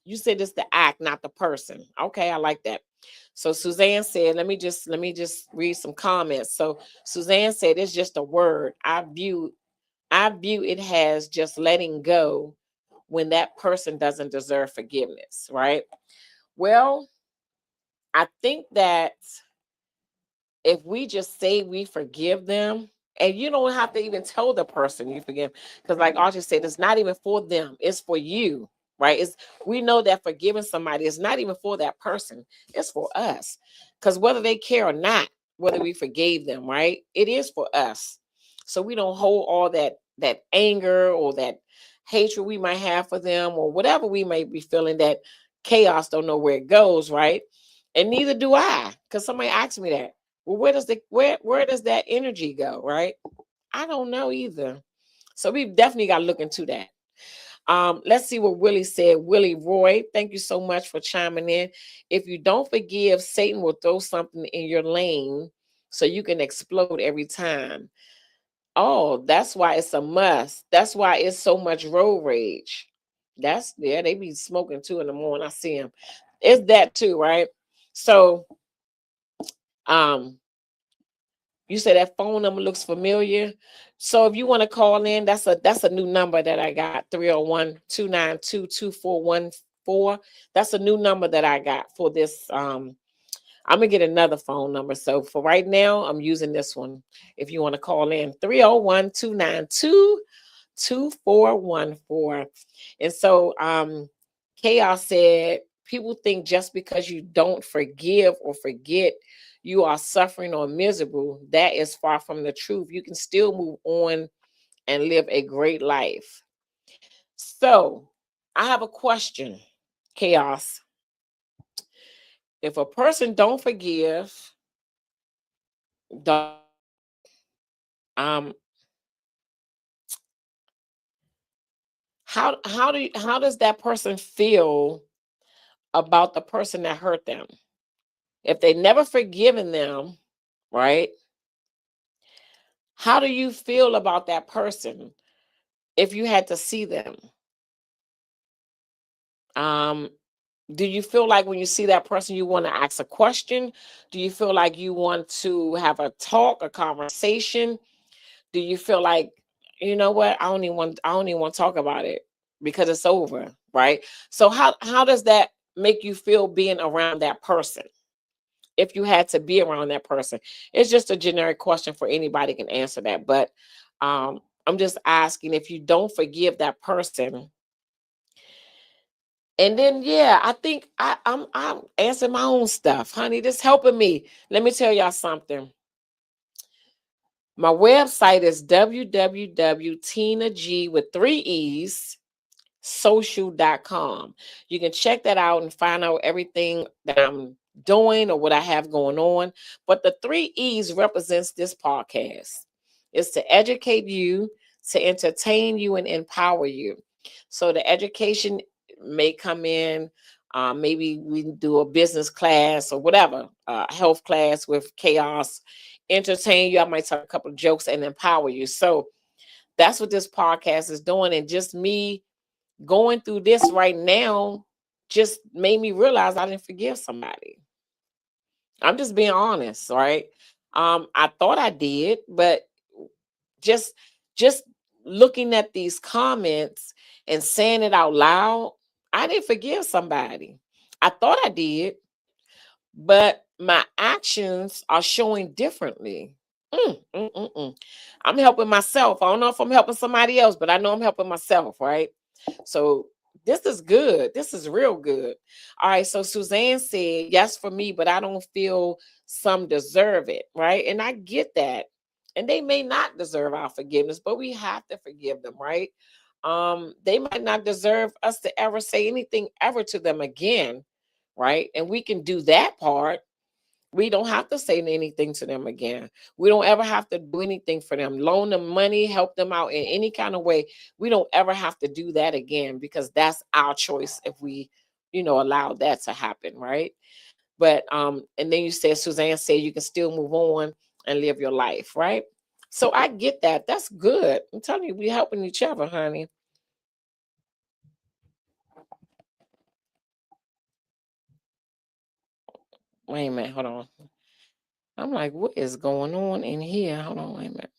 You said it's the act, not the person. Okay, I like that. So Suzanne said, let me just read some comments. So Suzanne said it's just a word. I view it as just letting go when that person doesn't deserve forgiveness, right? Well, I think that if we just say we forgive them, and you don't have to even tell the person you forgive, because like Archie said, it's not even for them, it's for you, right? It's we know that forgiving somebody is not even for that person, it's for us. Because whether they care or not, whether we forgave them, right? It is for us. So we don't hold all that anger or that hatred we might have for them or whatever we may be feeling, that chaos don't know where it goes, right? And neither do I, because somebody asked me that. Well, where does that energy go, right? I don't know either. So we've definitely got to look into that. Let's see what Willie said. Willie Roy, thank you so much for chiming in. If you don't forgive, Satan will throw something in your lane so you can explode every time. Oh, that's why it's a must. That's why it's so much road rage. That's yeah, they be smoking 2 in the morning. I see them. It's that too, right? So, um, you say that phone number looks familiar. So if you want to call in, that's a new number that I got, 301-292-2414. That's a new number that I got for this. I'm gonna get another phone number. So for right now, I'm using this one. If you want to call in, 301-292-2414. And so Chaos said, people think just because you don't forgive or forget, you are suffering or miserable. That is far from the truth. You can still move on and live a great life. So I have a question, Chaos. If a person don't forgive, don't, um, how does that person feel about the person that hurt them? If they never forgiven them, right? How do you feel about that person if you had to see them? Um, do you feel like when you see that person, you want to ask a question? Do you feel like you want to have a talk, a conversation? Do you feel like, you know what, I don't even want to talk about it because it's over, right? So how does that make you feel being around that person? If you had to be around that person, it's just a generic question for anybody can answer that. But I'm just asking, if you don't forgive that person, and then yeah, I think I'm answering my own stuff, honey. This helping me. Let me tell y'all something. My website is www.tinag with 3 E's social.com. You can check that out and find out everything that I'm doing or what I have going on. But the 3 E's represents this podcast. It's to educate you, to entertain you, and empower you. So the education may come in. Maybe we do a business class or whatever, health class with Chaos. Entertain you. I might talk a couple of jokes and empower you. So that's what this podcast is doing. And just me going through this right now just made me realize I didn't forgive somebody. I'm just being honest, right? I thought I did, but just just looking at these comments and saying it out loud, I didn't forgive somebody. I thought I did, but my actions are showing differently. I'm helping myself. I don't know if I'm helping somebody else, but I know I'm helping myself, right? So this is good. This is real good. All right. So Suzanne said, yes, for me, but I don't feel some deserve it, right? And I get that. And they may not deserve our forgiveness, but we have to forgive them, right? They might not deserve us to ever say anything ever to them again, right? And we can do that part. We don't have to say anything to them again. We don't ever have to do anything for them. Loan them money, help them out in any kind of way. We don't ever have to do that again because that's our choice if we, allow that to happen, right? But and then you said Suzanne said you can still move on and live your life, right? So I get that. That's good. I'm telling you, we're helping each other, honey. Wait a minute, hold on. I'm like, what is going on in here? Hold on, wait a minute.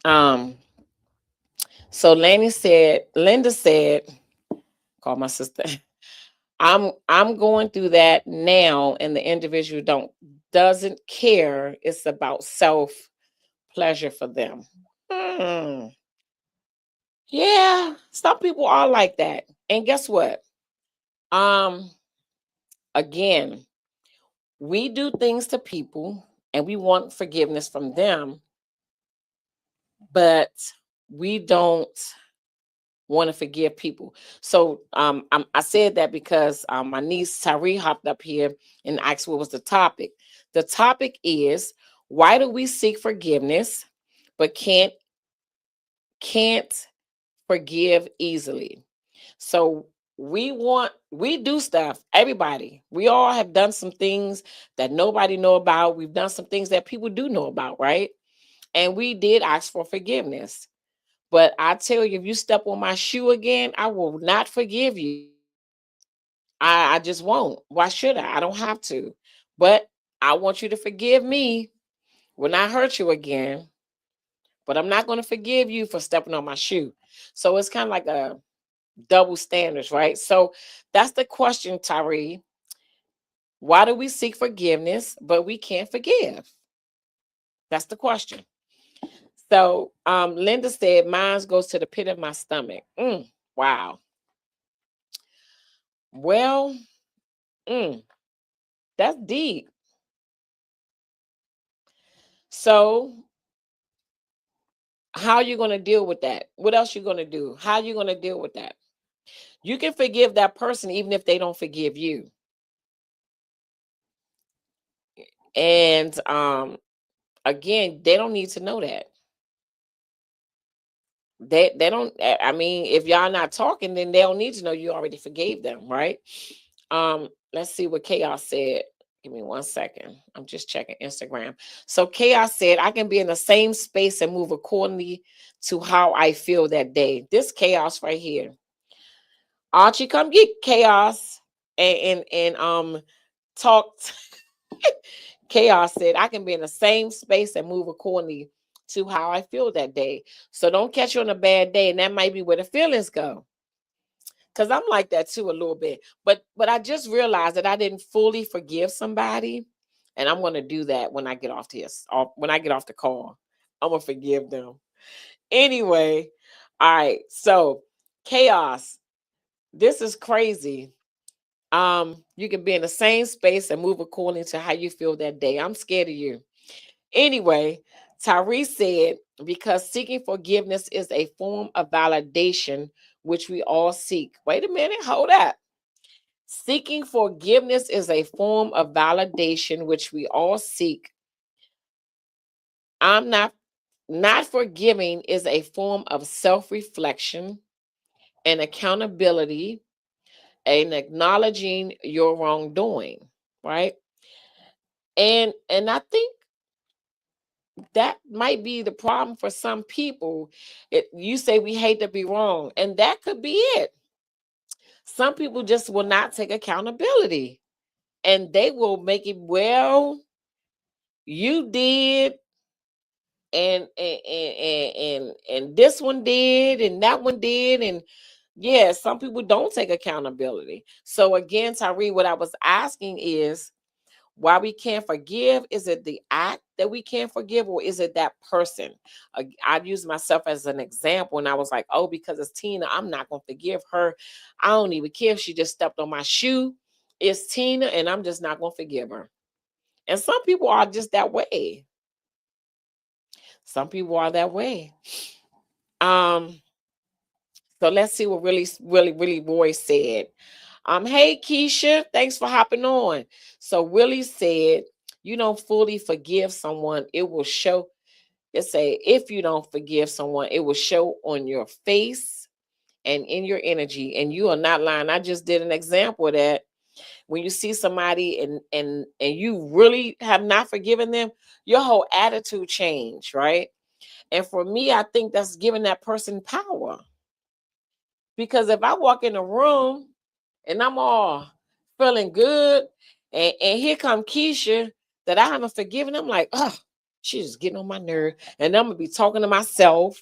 Um, so Linda said, call my sister. I'm going through that now, and the individual doesn't care. It's about self pleasure for them. Hmm. Yeah, some people are like that. And guess what? Um, again, we do things to people and we want forgiveness from them, but we don't want to forgive people. So I said that because my niece Tyree hopped up here and asked what was the topic. The topic is, why do we seek forgiveness but can't forgive easily? So we do stuff, everybody. We all have done some things that nobody know about. We've done some things that people do know about, right? And we did ask for forgiveness. But I tell you, if you step on my shoe again, I will not forgive you. I just won't. Why should I? I don't have to. But I want you to forgive me when I hurt you again. But I'm not going to forgive you for stepping on my shoe. So it's kind of like a double standards, right? So that's the question, Tyree. Why do we seek forgiveness, but we can't forgive? That's the question. So Linda said, mine goes to the pit of my stomach. Wow. Well, mm, that's deep. So how are you going to deal with that? What else you going to do? How are you going to deal with that? You can forgive that person even if they don't forgive you. And again, they don't need to know that. They don't, I mean, if y'all not talking, then they don't need to know you already forgave them, right? Let's see what Chaos said. Give me 1 second. I'm just checking Instagram. So Chaos said, I can be in the same space and move accordingly to how I feel that day. This Chaos right here. Archie, come get Chaos and talk. Chaos said, I can be in the same space and move accordingly to how I feel that day. So don't catch you on a bad day, and that might be where the feelings go. Cause I'm like that too a little bit. But I just realized that I didn't fully forgive somebody, and I'm gonna do that when I get off this. When I get off the call, I'm gonna forgive them. Anyway, all right. So Chaos, this is crazy. You can be in the same space and move according to how you feel that day. I'm scared of you. Anyway, Tyree said, because seeking forgiveness is a form of validation, which we all seek. Wait a minute, hold up. Seeking forgiveness is a form of validation, which we all seek. I'm not forgiving is a form of self-reflection and accountability and acknowledging your wrongdoing, right? And I think that might be the problem for some people. You say we hate to be wrong, and that could be it. Some people just will not take accountability, and they will make it, well, you did, and this one did, and that one did, and yeah, some people don't take accountability. So again, Tyree, what I was asking is, why we can't forgive? Is it the act that we can't forgive, or is it that person? I use myself as an example, and I was like, oh, because it's Tina, I'm not going to forgive her. I don't even care if she just stepped on my shoe. It's Tina, and I'm just not going to forgive her. And some people are just that way. Some people are that way. Um, so let's see what really Roy said. Hey Keisha, thanks for hopping on. So Willie said, you don't fully forgive someone, it will show. It say, if you don't forgive someone, it will show on your face and in your energy. And you are not lying. I just did an example of that. When you see somebody and you really have not forgiven them, your whole attitude change, right? And for me, I think that's giving that person power. Because if I walk in a room and I'm all feeling good, and here come Keisha that I haven't forgiven, I'm like, oh, she's just getting on my nerve. And I'm gonna be talking to myself,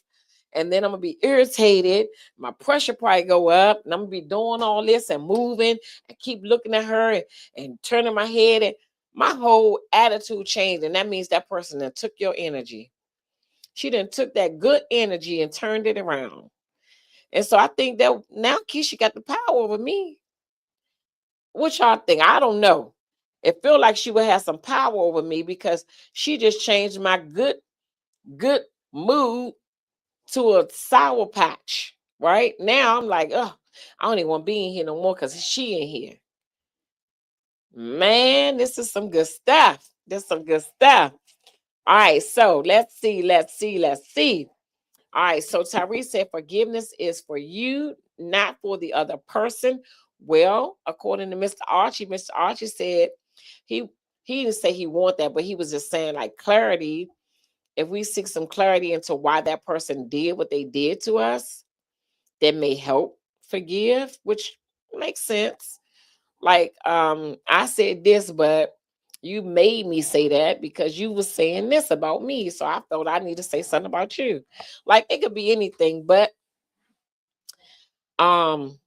and then I'm gonna be irritated. My pressure probably go up, and I'm gonna be doing all this and moving and keep looking at her and turning my head, and my whole attitude changed. And that means that person that took your energy. She done took that good energy and turned it around. And so I think that now Keisha got the power over me. What y'all think? I don't know. It feel like she would have some power over me because she just changed my good mood to a sour patch. right? Now I'm like, oh, I don't even want to be in here no more because she in here. Man, this is some good stuff. This is some good stuff. All right, so let's see. All right, so Tyrese said forgiveness is for you, not for the other person. Well, according to Mr. Archie said he he didn't say he want that, but he was just saying like clarity. If we seek some clarity into why that person did what they did to us, that may help forgive, which makes sense. Like I said this, but you made me say that because you was saying this about me, so I thought I need to say something about you. Like it could be anything, but um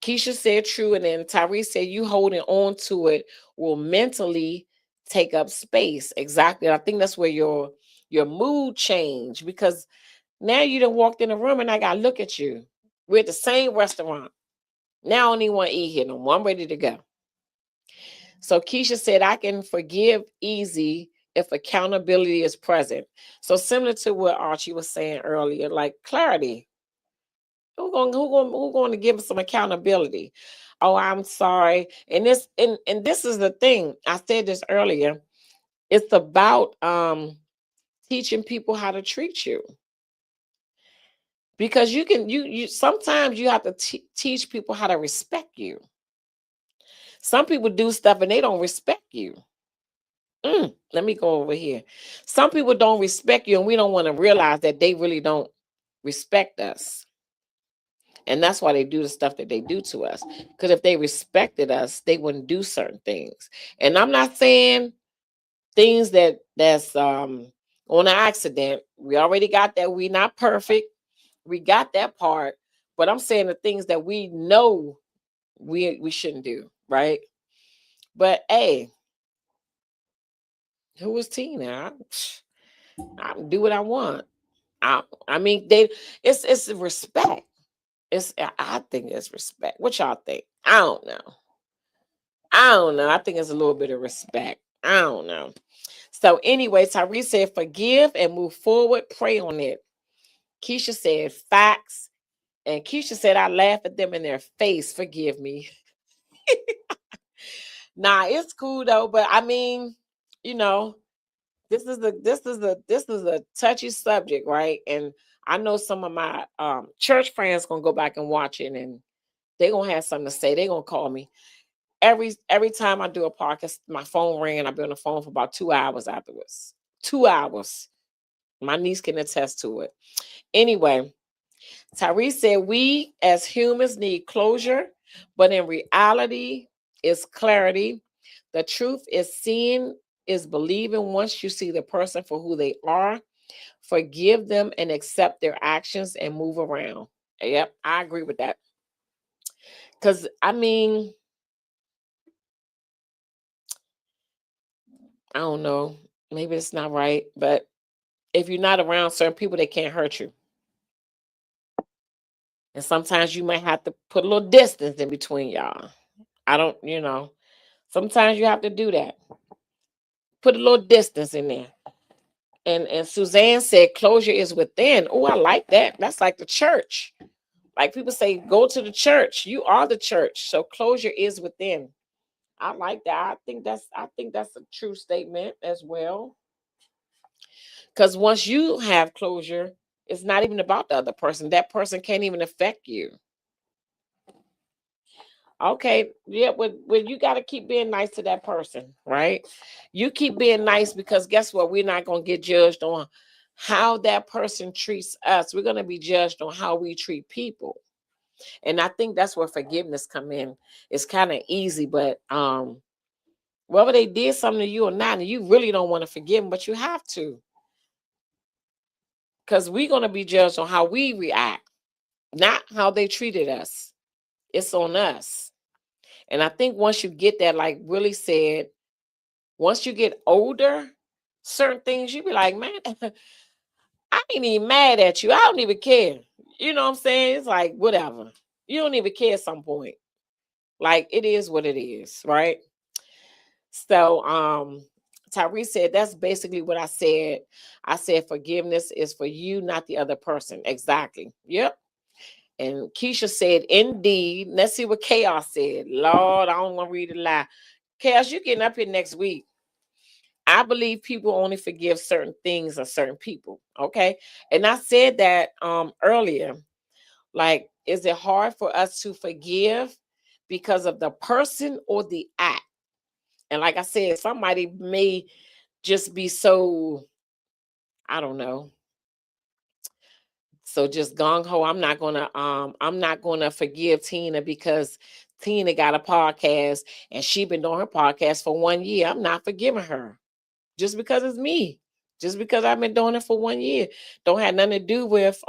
Keisha said true, and then Tyrese said you holding on to it will mentally take up space. Exactly. I think that's where your mood change, because now you done walked in the room and I gotta look at you. We're at the same restaurant. Now I don't even want to eat here no more. I'm ready to go. So Keisha said, I can forgive easy if accountability is present. So similar to what Archie was saying earlier, like clarity. Who going to give us some accountability? Oh, I'm sorry. And this is the thing. I said this earlier. It's about teaching people how to treat you. Because you sometimes you have to teach people how to respect you. Some people do stuff and they don't respect you. Let me go over here. Some people don't respect you, and we don't want to realize that they really don't respect us. And that's why they do the stuff that they do to us. Because if they respected us, they wouldn't do certain things. And I'm not saying things that's on an accident. We already got that. We're not perfect. We got that part. But I'm saying the things that we know we shouldn't do, right? But hey, who was Tina? I do what I want. I mean, it's respect. I think it's respect. What y'all think? I don't know. I think it's a little bit of respect. I don't know. So anyway, Tyrese said forgive and move forward. Pray on it. Keisha said facts. And Keisha said I laugh at them in their face. Forgive me. Nah, it's cool though. But I mean, you know, this is a touchy subject, right? And I know some of my church friends gonna go back and watch it, and they gonna have something to say. They gonna call me every time I do a podcast. My phone ring, and I'll be on the phone for about 2 hours afterwards. 2 hours. My niece can attest to it. Anyway, Tyrese said we as humans need closure, but in reality, it's clarity. The truth is seeing is believing. Once you see the person for who they are, forgive them and accept their actions and move around. Yep, I agree with that. Because, I mean, I don't know. Maybe it's not right, but if you're not around certain people, they can't hurt you. And sometimes you might have to put a little distance in between y'all. I don't. Sometimes you have to do that. Put a little distance in there. And Suzanne said closure is within. Oh, I like that. That's like the church. Like people say, go to the church. You are the church. So closure is within. I like that. I think that's a true statement as well. Because once you have closure, it's not even about the other person. That person can't even affect you. Okay, yeah, but you got to keep being nice to that person, right? You keep being nice because guess what? We're not going to get judged on how that person treats us. We're going to be judged on how we treat people. And I think that's where forgiveness come in. It's kind of easy, but whether they did something to you or not, and you really don't want to forgive them, but you have to, because we're going to be judged on how we react, not how they treated us. It's on us. And I think once you get that, like Willie said, once you get older, certain things you be like, man, I ain't even mad at you. I don't even care. You know what I'm saying? It's like whatever. You don't even care at some point. Like it is what it is, right? So Tyrese said that's basically what I said. I said forgiveness is for you, not the other person. Exactly. Yep. And Keisha said, indeed. Let's see what Chaos said. Lord, I don't want to read it loud. Chaos, you getting up here next week. I believe people only forgive certain things or certain people. Okay. And I said that earlier. Like, is it hard for us to forgive because of the person or the act? And like I said, somebody may just be so, I don't know, so just gung ho. I'm not gonna forgive Tina because Tina got a podcast and she been doing her podcast for 1 year. I'm not forgiving her just because it's me. Just because I've been doing it for 1 year. Don't have nothing to do with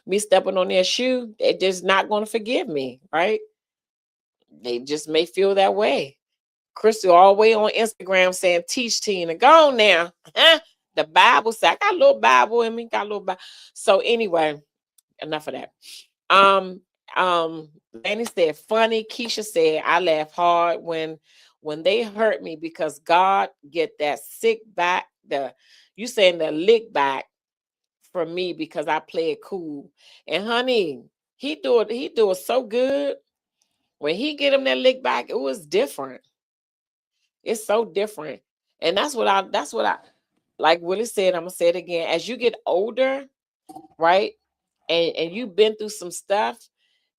me stepping on their shoe. They're just not gonna forgive me, right? They just may feel that way. Crystal all the way on Instagram saying, teach Tina. Go on now. The Bible said, I got a little Bible in me, got a little Bible. So anyway, enough of that. Lanny said, funny. Keisha said, I laugh hard when they hurt me because God get that sick back, you saying the lick back from me because I play it cool. And honey, he do it so good. When he get him that lick back, it was different. It's so different. And that's what I like Willie said, I'm gonna say it again. As you get older, right? And you've been through some stuff,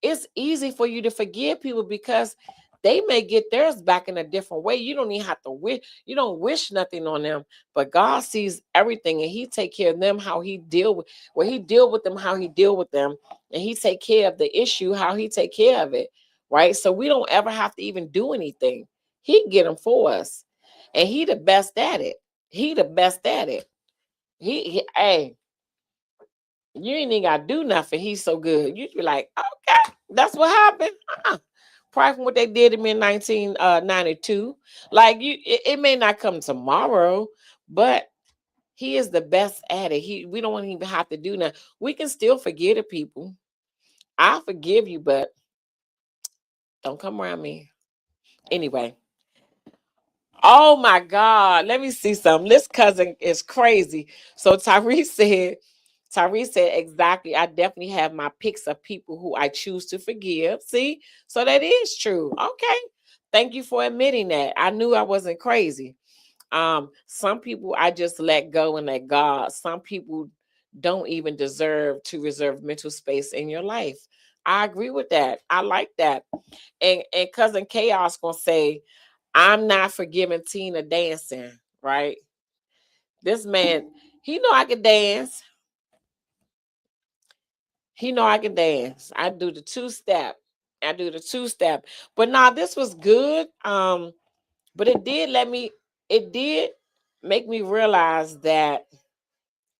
it's easy for you to forgive people because they may get theirs back in a different way. You don't even have to wish, you don't wish nothing on them, but God sees everything and he take care of them how he deal with them, how he deal with them, and he take care of the issue, how he take care of it, right? So we don't ever have to even do anything. He get them for us. And he the best at it. He the best at it. Hey, you ain't even gotta do nothing. He's so good. You'd be like, okay, that's what happened. Probably from what they did to me in 1992. Like it may not come tomorrow, but he is the best at it. We don't even have to do that. We can still forgive the people. I forgive you, but don't come around me. Anyway. Oh my God. Let me see something. This cousin is crazy. So Tyrese said, exactly. I definitely have my picks of people who I choose to forgive. See? So that is true. Okay. Thank you for admitting that. I knew I wasn't crazy. Some people I just let go and let God. Some people don't even deserve to reserve mental space in your life. I agree with that. I like that. And cousin Chaos gonna say, I'm not forgiving Tina dancing, right? This man, he know I can dance. He know I can dance. I do the two-step. But nah, this was good. But it did make me realize that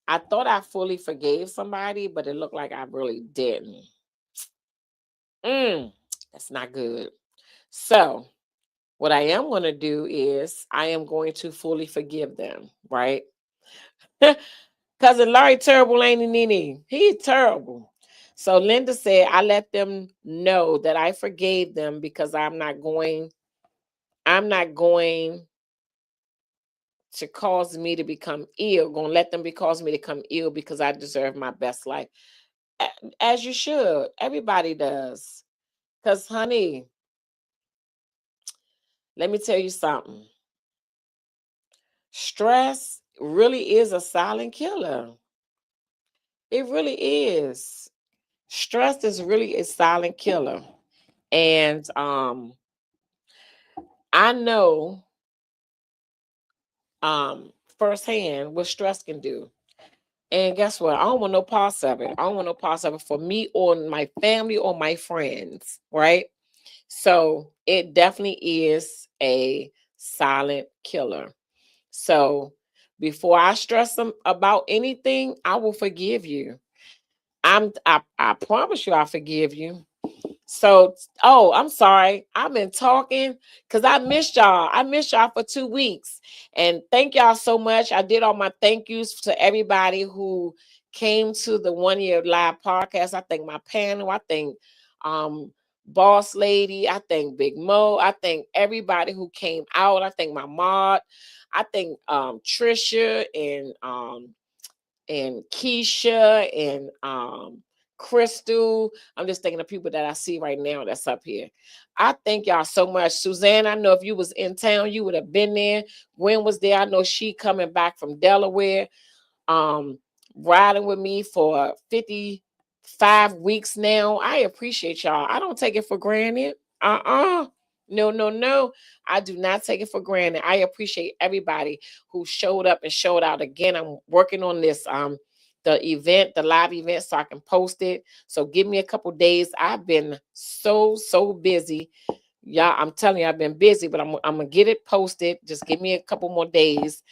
I thought I fully forgave somebody, but it looked like I really didn't. That's not good. So what I am going to do is I am going to fully forgive them, right? Cousin Larry terrible, ain't he, Nene? He's terrible. So Linda said, I let them know that I forgave them because I'm not going to cause me to become ill. Gonna let them cause me to become ill because I deserve my best life. As you should. Everybody does. Because, honey, let me tell you something. Stress really is a silent killer. It really is. Stress is really a silent killer. And I know firsthand what stress can do. And guess what? I don't want no parts of it. I don't want no parts of it for me or my family or my friends, right? So it definitely is a silent killer. So before I stress them about anything, I will forgive you. I promise you I forgive you. So, oh, I'm sorry. I've been talking because I missed y'all. I missed y'all for 2 weeks. And thank y'all so much. I did all my thank yous to everybody who came to the 1 year live podcast. I thank my panel. I thank Boss Lady. I thank Big Mo. I thank everybody who came out. I thank my mod. I thank Trisha and Keisha and Crystal. I'm just thinking of people that I see right now that's up here. I thank y'all so much. Suzanne, I know if you was in town, you would have been there. Gwen was there. I know she coming back from Delaware, riding with me for 55 weeks now. I appreciate y'all. I don't take it for granted. No, no, no. I do not take it for granted. I appreciate everybody who showed up and showed out. Again, I'm working on this the live event, so I can post it. So give me a couple days. I've been so busy. Yeah, I'm telling you, I've been busy, but I'm gonna get it posted. Just give me a couple more days.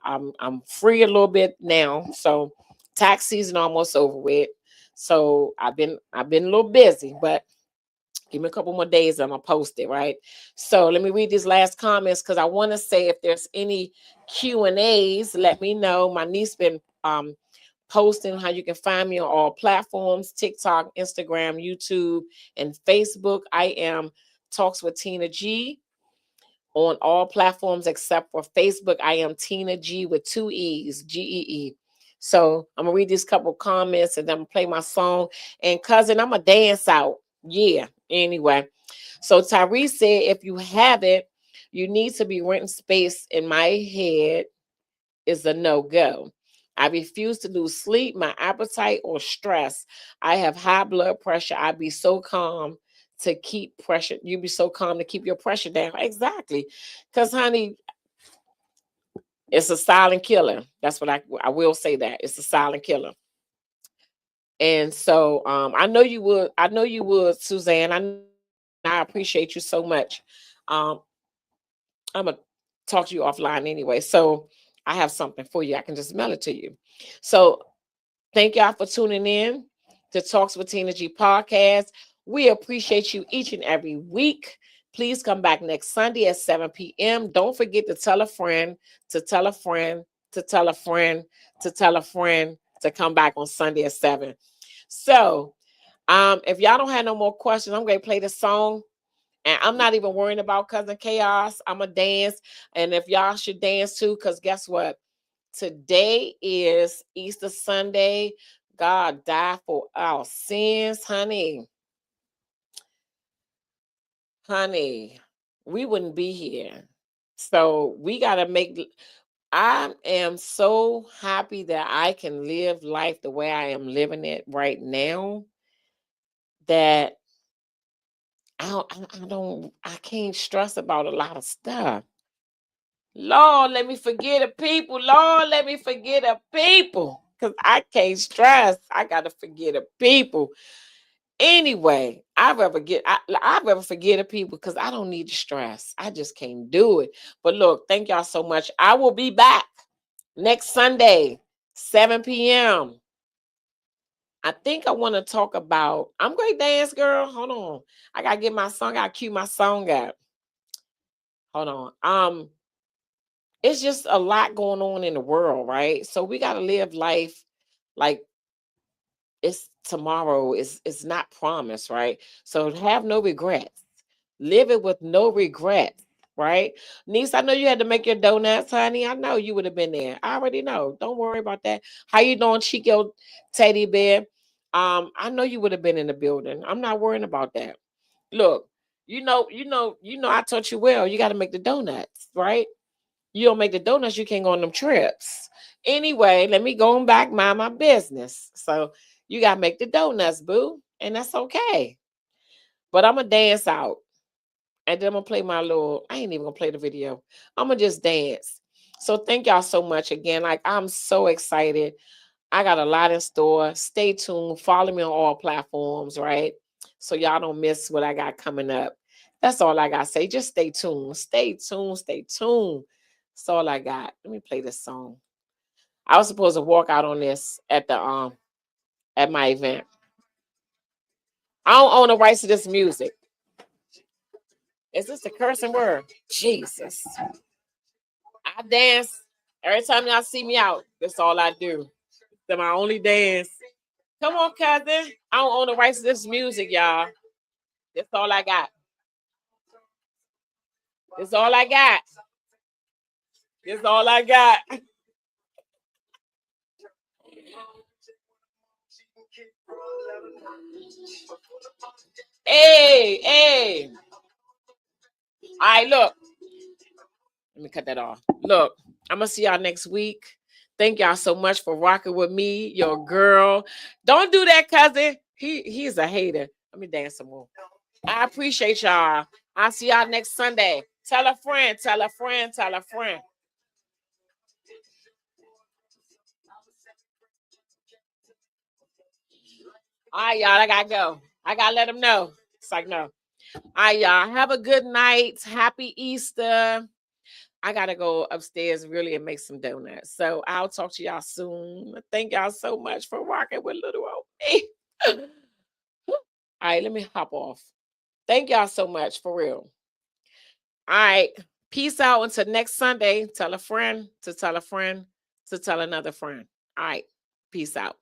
I'm free a little bit now. So tax season almost over with. So I've been a little busy, but give me a couple more days, I'm gonna post it, right? So let me read these last comments because I want to say if there's any Q&As, let me know. My niece been posting how you can find me on all platforms: TikTok, Instagram, YouTube, and Facebook. I am Talks with Tina G on all platforms except for Facebook. I am Tina G with 2 E's, Gee. So I'm gonna read these couple comments and then I'm gonna play my song. And cousin, I'm gonna dance out. Yeah. Anyway, so Tyrese said, if you have it, you need to be renting space. In my head is a no-go. I refuse to lose sleep, my appetite, or stress. I have high blood pressure. I'd be so calm to keep pressure. You be so calm to keep your pressure down. Exactly. Because, honey, it's a silent killer. That's what I will say that. It's a silent killer. And so I know you would, Suzanne. I appreciate you so much. I'm gonna talk to you offline anyway. So I have something for you. I can just mail it to you. So thank y'all for tuning in to Talks with Tina G podcast. We appreciate you each and every week. Please come back next Sunday at 7 p.m. Don't forget to tell a friend, to tell a friend, to tell a friend, to tell a friend to come back on Sunday at 7. So if y'all don't have no more questions, I'm going to play the song. And I'm not even worrying about Cousin Chaos. I'm going to dance. And if y'all should dance too, because guess what? Today is Easter Sunday. God died for our sins, honey. Honey, we wouldn't be here. So we got to I am so happy that I can live life the way I am living it right now, that I can't stress about a lot of stuff. Lord, let me forget the people. Lord, let me forget the people. Because I can't stress. I gotta forget the people. Anyway, I'd rather forget the people because I don't need to stress. I just can't do it. But look, thank y'all so much. I will be back next Sunday, 7 p.m. I think I want to talk about. I'm Great Dance Girl. Hold on. I gotta get my song. I gotta cue my song up. Hold on. It's just a lot going on in the world, right? So we gotta live life like it's tomorrow is not promised, right? So have no regrets. Live it with no regrets, right? Niece, I know you had to make your donuts, honey. I know you would have been there. I already know. Don't worry about that. How you doing, Chico Teddy Bear? I know you would have been in the building. I'm not worrying about that. Look, I taught you well. You got to make the donuts, right? You don't make the donuts, you can't go on them trips. Anyway, let me go on back, mind my business. So you gotta make the donuts, boo, and that's okay. But I'm gonna dance out, and then I'm gonna play my little. I ain't even gonna play the video. I'm gonna just dance. So thank y'all so much again. Like, I'm so excited. I got a lot in store. Stay tuned. Follow me on all platforms, right? So y'all don't miss what I got coming up. That's all I got to say. Just stay tuned. Stay tuned. Stay tuned. That's all I got. Let me play this song. I was supposed to walk out on this at my event. I don't own the rights to this music. Is this a cursing word? Jesus. I dance every time y'all see me out. That's all I do. That's my only dance. Come on, cousin. I don't own the rights to this music, y'all. That's all I got. That's all I got. That's all I got. Hey, hey. All right, look. Let me cut that off. Look, I'm gonna see y'all next week. Thank y'all so much for rocking with me, your girl. Don't do that, cousin. He's a hater. Let me dance some more. I appreciate y'all. I'll see y'all next Sunday. Tell a friend, tell a friend, tell a friend. All right, y'all. I gotta go. I gotta let them know. It's like no. All right, y'all. Have a good night. Happy Easter. I gotta go upstairs really and make some donuts. So I'll talk to y'all soon. Thank y'all so much for rocking with little old me. All right, let me hop off. Thank y'all so much for real. All right. Peace out until next Sunday. Tell a friend to tell a friend to tell another friend. All right. Peace out.